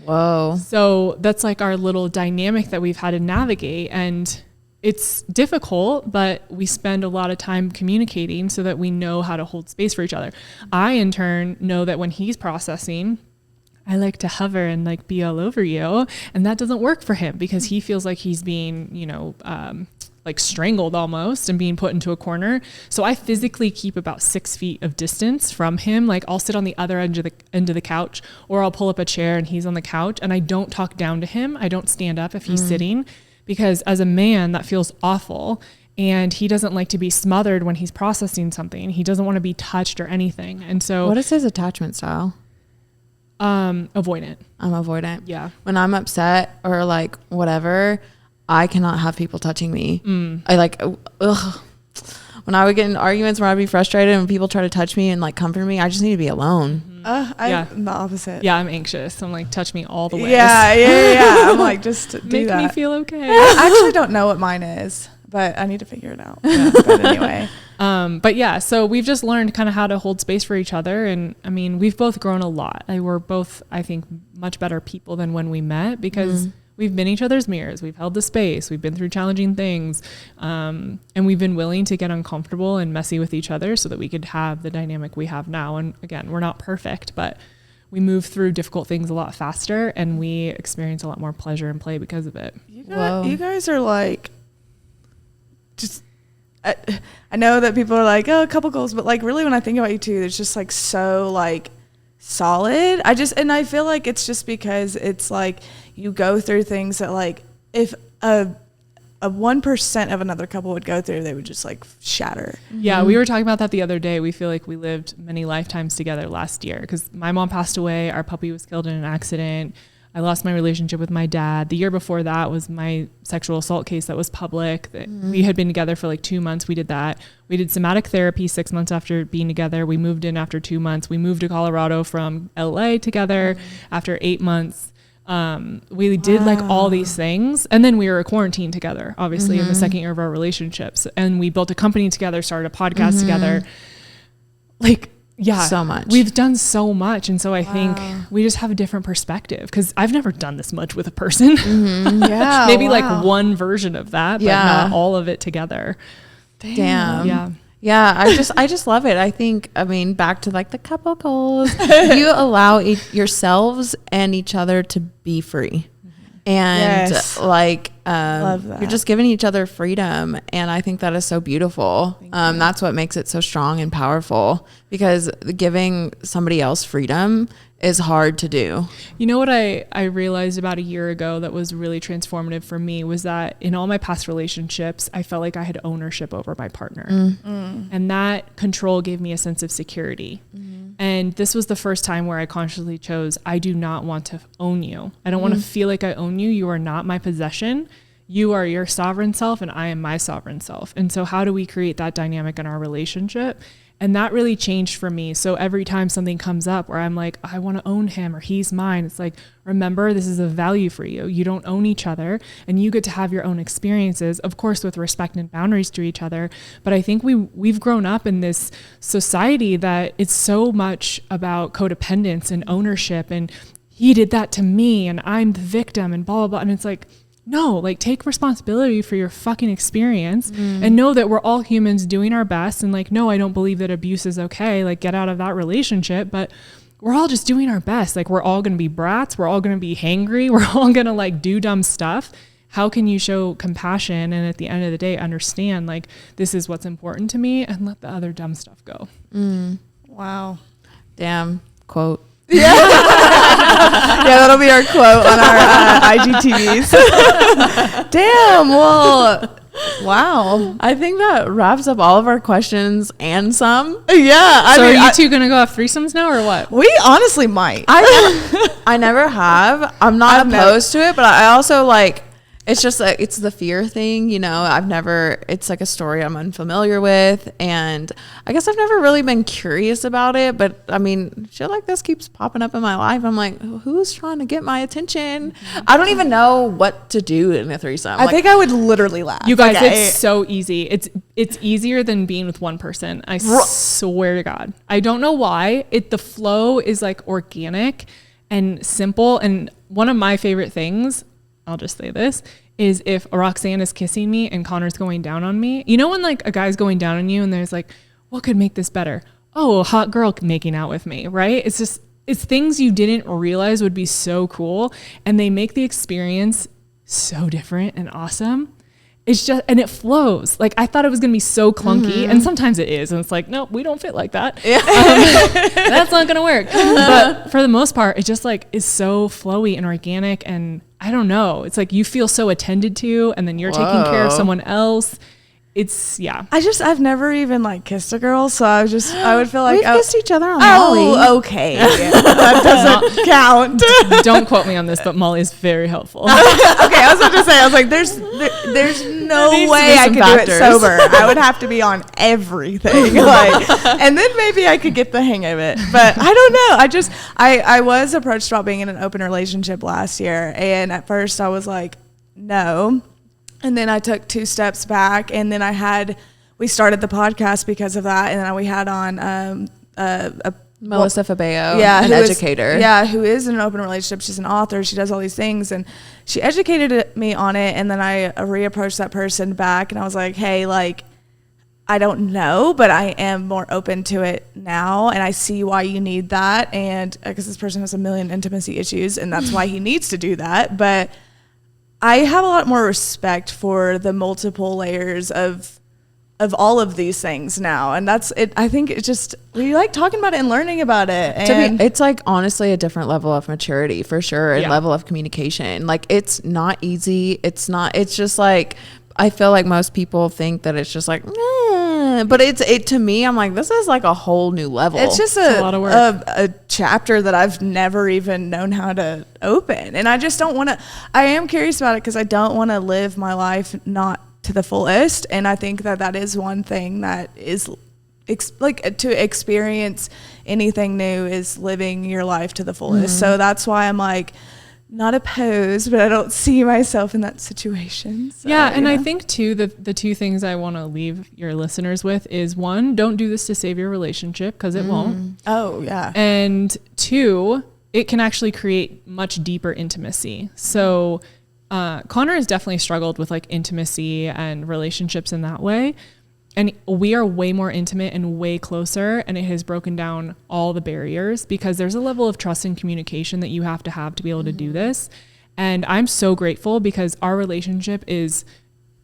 Whoa. So that's like our little dynamic that we've had to navigate. And it's difficult, but we spend a lot of time communicating so that we know how to hold space for each other. I, in turn, know that when he's processing, I like to hover and like be all over you. And that doesn't work for him because he feels like he's being, you know, like strangled almost and being put into a corner. So I physically keep about 6 feet of distance from him. Like I'll sit on the other end of the couch, or I'll pull up a chair and he's on the couch, and I don't talk down to him. I don't stand up if he's sitting, because as a man, that feels awful. And he doesn't like to be smothered when he's processing something. He doesn't want to be touched or anything. And so what is his attachment style? Avoidant. I'm avoidant. Yeah. When I'm upset or like whatever, I cannot have people touching me. I like, ugh. When I would get in arguments where I'd be frustrated and people try to touch me and like comfit me, I just need to be alone. I'm the opposite. Yeah, I'm anxious. I'm like, touch me all the way. Yeah. I'm like, just do Make that. me feel okay. I actually don't know what mine is, but I need to figure it out. But anyway. But yeah, so we've just learned kind of how to hold space for each other. And I mean, we've both grown a lot. We're both, I think, much better people than when we met, because we've been each other's mirrors. We've held the space. We've been through challenging things. And we've been willing to get uncomfortable and messy with each other so that we could have the dynamic we have now. And again, we're not perfect, but we move through difficult things a lot faster, and we experience a lot more pleasure and play because of it. You guys are like, just, I know that people are like, oh, a couple goals, but like really when I think about you two, it's just like so like solid. And I feel like it's just because it's like you go through things that like if a 1% of another couple would go through, they would just like shatter. Yeah, we were talking about that the other day. We feel like we lived many lifetimes together last year, because my mom passed away. Our puppy was killed in an accident. I lost my relationship with my dad. The year before that was my sexual assault case that was public. We had been together for like 2 months. We did that. We did somatic therapy 6 months after being together. We moved in after 2 months. We moved to Colorado from LA together after 8 months. We did like all these things. And then we were quarantined together, obviously, in the second year of our relationships. And we built a company together, started a podcast together. Like, yeah, so much. We've done so much. And so I think we just have a different perspective, because I've never done this much with a person. Yeah. Maybe like one version of that, but not all of it together. Damn. Yeah. Yeah, I just love it. I think, I mean, back to like the couple goals, you allow yourselves and each other to be free. And like, love that. you're just giving each other freedom. And I think that is so beautiful. That's what makes it so strong and powerful, because giving somebody else freedom is hard to do. You know what I realized about a year ago that was really transformative for me was that in all my past relationships, I felt like I had ownership over my partner. And that control gave me a sense of security. And this was the first time where I consciously chose, I do not want to own you. I don't want to feel like I own you. You are not my possession. You are your sovereign self and I am my sovereign self. And so how do we create that dynamic in our relationship? And that really changed for me. So every time something comes up where I'm like, I want to own him or he's mine, it's like, remember, this is a value for you. You don't own each other, and you get to have your own experiences, of course, with respect and boundaries to each other. But I think we've grown up in this society that it's so much about codependence and ownership, and he did that to me and I'm the victim and blah, blah, blah. And it's like, no, like take responsibility for your fucking experience and know that we're all humans doing our best. And like, no, I don't believe that abuse is okay. Like get out of that relationship, but we're all just doing our best. Like we're all going to be brats. We're all going to be hangry. We're all going to like do dumb stuff. how can you show compassion and at the end of the day understand like this is what's important to me and let the other dumb stuff go. Wow. Damn. Quote. Yeah. Yeah, that'll be our quote on our IGTVs. Damn. Well, wow. I think that wraps up all of our questions and some. Yeah. So are you two gonna go have threesomes now or what? We honestly might. I never have. I'm not I've opposed to it, but I also like, it's just like, it's the fear thing, you know. It's like a story I'm unfamiliar with, and I guess I've never really been curious about it, but I mean, shit like this keeps popping up in my life. I'm like, who's trying to get my attention? I don't even know what to do in a threesome. I think I would literally laugh. You guys, it's so easy. It's easier than being with one person. I swear to God. I don't know why. The flow is like organic and simple. And one of my favorite things, I'll just say this, is if Roxanne is kissing me and Connor's going down on me. You know when like a guy's going down on you and there's like, what could make this better? Oh, a hot girl making out with me, right? It's things you didn't realize would be so cool, and they make the experience so different and awesome. It's just, and it flows. Like I thought it was going to be so clunky, and sometimes it is. And it's like, nope, we don't fit like that. Yeah. That's not going to work. But for the most part, it just like is so flowy and organic. And I don't know. It's like you feel so attended to, and then you're taking care of someone else. It's, yeah. I've never even like kissed a girl, so I would feel like we've kissed each other on Molly. Molly. Okay. That doesn't count. Don't quote me on this, but Molly is very helpful. Okay, I was about to say, I was like, there's no way I could do it sober. I would have to be on everything, like, and then maybe I could get the hang of it. But I don't know. I was approached about being in an open relationship last year, and at first I was like, no. And then I took 2 steps back, and then we started the podcast because of that. And then we had on Melissa Fabeo, an educator. Who is in an open relationship. She's an author. She does all these things, and she educated me on it. And then I reapproached that person back, and I was like, hey, like, I don't know, but I am more open to it now, and I see why you need that. And because this person has a million intimacy issues, and that's why he needs to do that. But I have a lot more respect for the multiple layers of all of these things now. And that's it. I think it's just, we like talking about it and learning about it. And it's like honestly a different level of maturity for sure. And level of communication. Like it's not easy. It's just like, I feel like most people think that it's just like, but it to me, I'm like, this is like a whole new level. It's just a lot of work. A chapter that I've never even known how to open. And I just don't want to, I am curious about it because I don't want to live my life not to the fullest. And I think that is one thing that is like to experience anything new is living your life to the fullest. So that's why I'm like, not opposed, but I don't see myself in that situation. So, yeah, and I think too the 2 things I want to leave your listeners with is 1, don't do this to save your relationship because it won't. Oh yeah. And 2, it can actually create much deeper intimacy. So Connor has definitely struggled with like intimacy and relationships in that way. And we are way more intimate and way closer, and it has broken down all the barriers because there's a level of trust and communication that you have to be able to do this. And I'm so grateful because our relationship is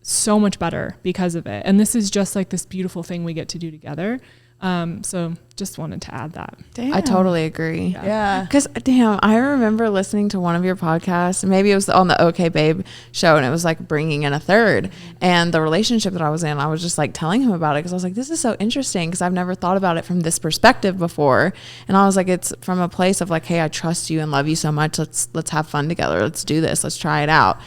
so much better because of it. And this is just like this beautiful thing we get to do together. So just wanted to add that. Damn. I totally agree. Yeah. Because damn, I remember listening to one of your podcasts. Maybe it was on the OK Babe show, and it was like bringing in a third. And the relationship that I was in, I was just like telling him about it because I was like, this is so interesting because I've never thought about it from this perspective before. And I was like, it's from a place of like, hey, I trust you and love you so much. Let's have fun together. Let's do this. Let's try it out.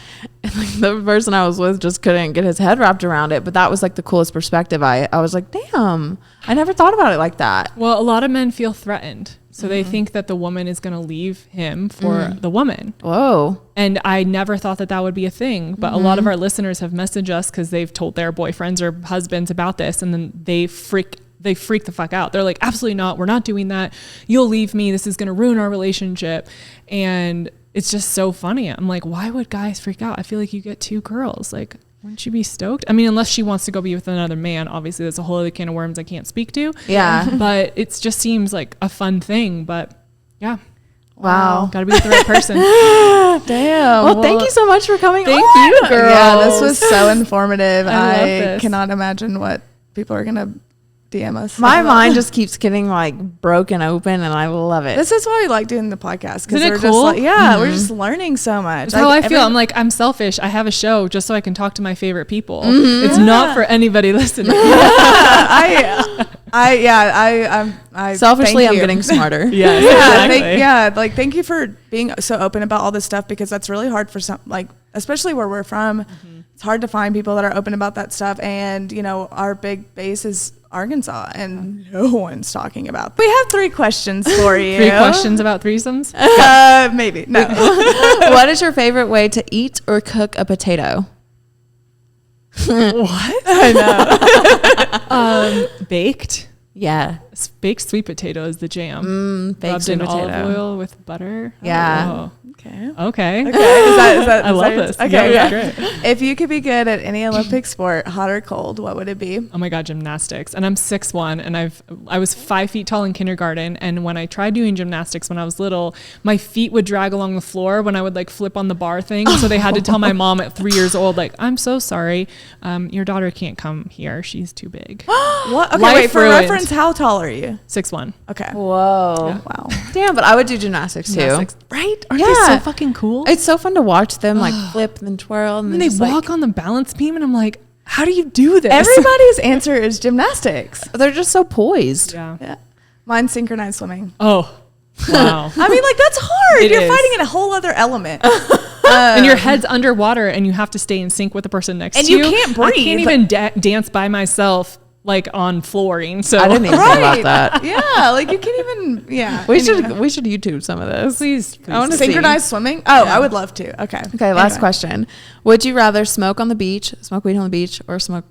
And like the person I was with just couldn't get his head wrapped around it. But that was like the coolest perspective. I was like, damn, I never thought about it like that. Well, a lot of men feel threatened. So they think that the woman is going to leave him for the woman. Whoa. And I never thought that would be a thing. But a lot of our listeners have messaged us because they've told their boyfriends or husbands about this. And then they freak the fuck out. They're like, absolutely not. We're not doing that. You'll leave me. This is going to ruin our relationship. And it's just so funny. I'm like, why would guys freak out? I feel like you get 2 girls. Like, wouldn't you be stoked? I mean, unless she wants to go be with another man, obviously that's a whole other can of worms I can't speak to. Yeah. But it just seems like a fun thing. But yeah. Wow. Got to be with the right person. Damn. Well, thank you so much for coming. Thank on. you, girl. Yeah, this was so informative. I love I this. cannot imagine what people are gonna DM us. My mind just keeps getting like broken open, and I love it. This is why we like doing the podcast, because Isn't it we're cool? just like, we're just learning so much. That's how I feel. I'm like, I'm selfish. I have a show just so I can talk to my favorite people. It's Yeah. not for anybody listening. I Selfishly, thank I'm you. getting smarter. Yes, exactly. Thank you for being so open about all this stuff, because that's really hard for some, like, especially where we're from. It's hard to find people that are open about that stuff, and you know, our big base is Arkansas, and no one's talking about. We have 3 questions for you. 3 questions about threesomes. Maybe no. What is your favorite way to eat or cook a potato? What? I know. Baked. Yeah. Baked sweet potato is the jam. Baked Rubbed sweet in olive potato. oil with butter. Yeah. Okay. Okay. Okay. Is that I love this. Okay. Yeah, Yeah. great. If you could be good at any Olympic sport, hot or cold, what would it be? Oh my God, gymnastics. And I'm 6'1", and I was 5 feet tall in kindergarten. And when I tried doing gymnastics when I was little, my feet would drag along the floor when I would like flip on the bar thing. So they had to tell my mom at 3 years old, like, I'm so sorry, your daughter can't come here. She's too big. What? Okay, Life wait, for ruined. reference, how tall are you? 6'1". Okay. Whoa. Wow. Damn, but I would do gymnastics too. Gymnastics. Right? Aren't they Yeah. so fucking cool? It's so fun to watch them like flip and then twirl. And And then they just, walk on the balance beam, and I'm like, how do you do this? Everybody's answer is gymnastics. they're just so poised. Yeah. Yeah. Mine's synchronized swimming. Oh, wow. I mean, like, that's hard. It You're is. fighting in a whole other element. And your head's underwater, and you have to stay in sync with the person next And to you you. can't I breathe. can't even dance by myself, like on flooring. So I didn't even think about that. Yeah, like you can't even. Yeah. We Anyway. should YouTube some of this. please. I want to see. Synchronized swimming. Oh, I would love to. Okay. Okay, last Anyway. question. Would you rather smoke on the beach, smoke weed on the beach, or smoke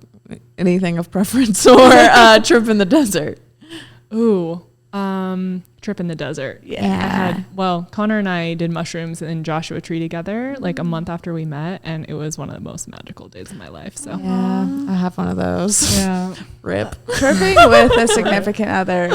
anything of preference, or trip in the desert? Ooh, trip in the desert. Yeah. Connor and I did mushrooms in Joshua Tree together like a month after we met, and it was one of the most magical days of my life. So Yeah, I have one of those. yeah. Rip. Tripping with a significant other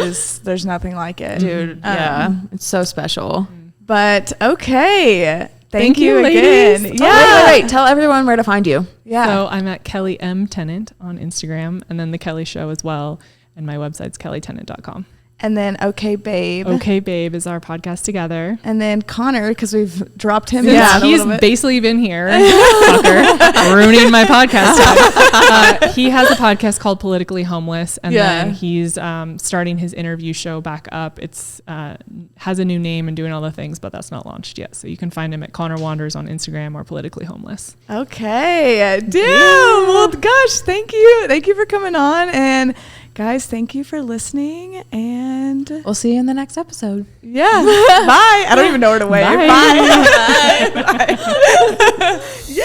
there's nothing like it. Dude, yeah. It's so special. But okay. Thank you, you ladies. again. Oh, Yeah. Wait. Tell everyone where to find you. Yeah. So I'm at Kelli M Tennant on Instagram, and then the Kelli Show as well. And my website's kellitennant.com. And then Okay Babe. Okay Babe is our podcast together. And then Connor, because we've dropped him. Yeah, down a he's little bit. basically been here, fucker, ruining my podcast time. He has a podcast called Politically Homeless, and then he's starting his interview show back up. It's has a new name and doing all the things, but that's not launched yet. So you can find him at Connor Wanders on Instagram or Politically Homeless. Okay. Damn. Well, gosh, thank you. Thank you for coming on. And guys, thank you for listening. And We'll see you in the next episode. yeah. Bye. I don't even know where to wave. Bye. Bye. Bye. Yeah.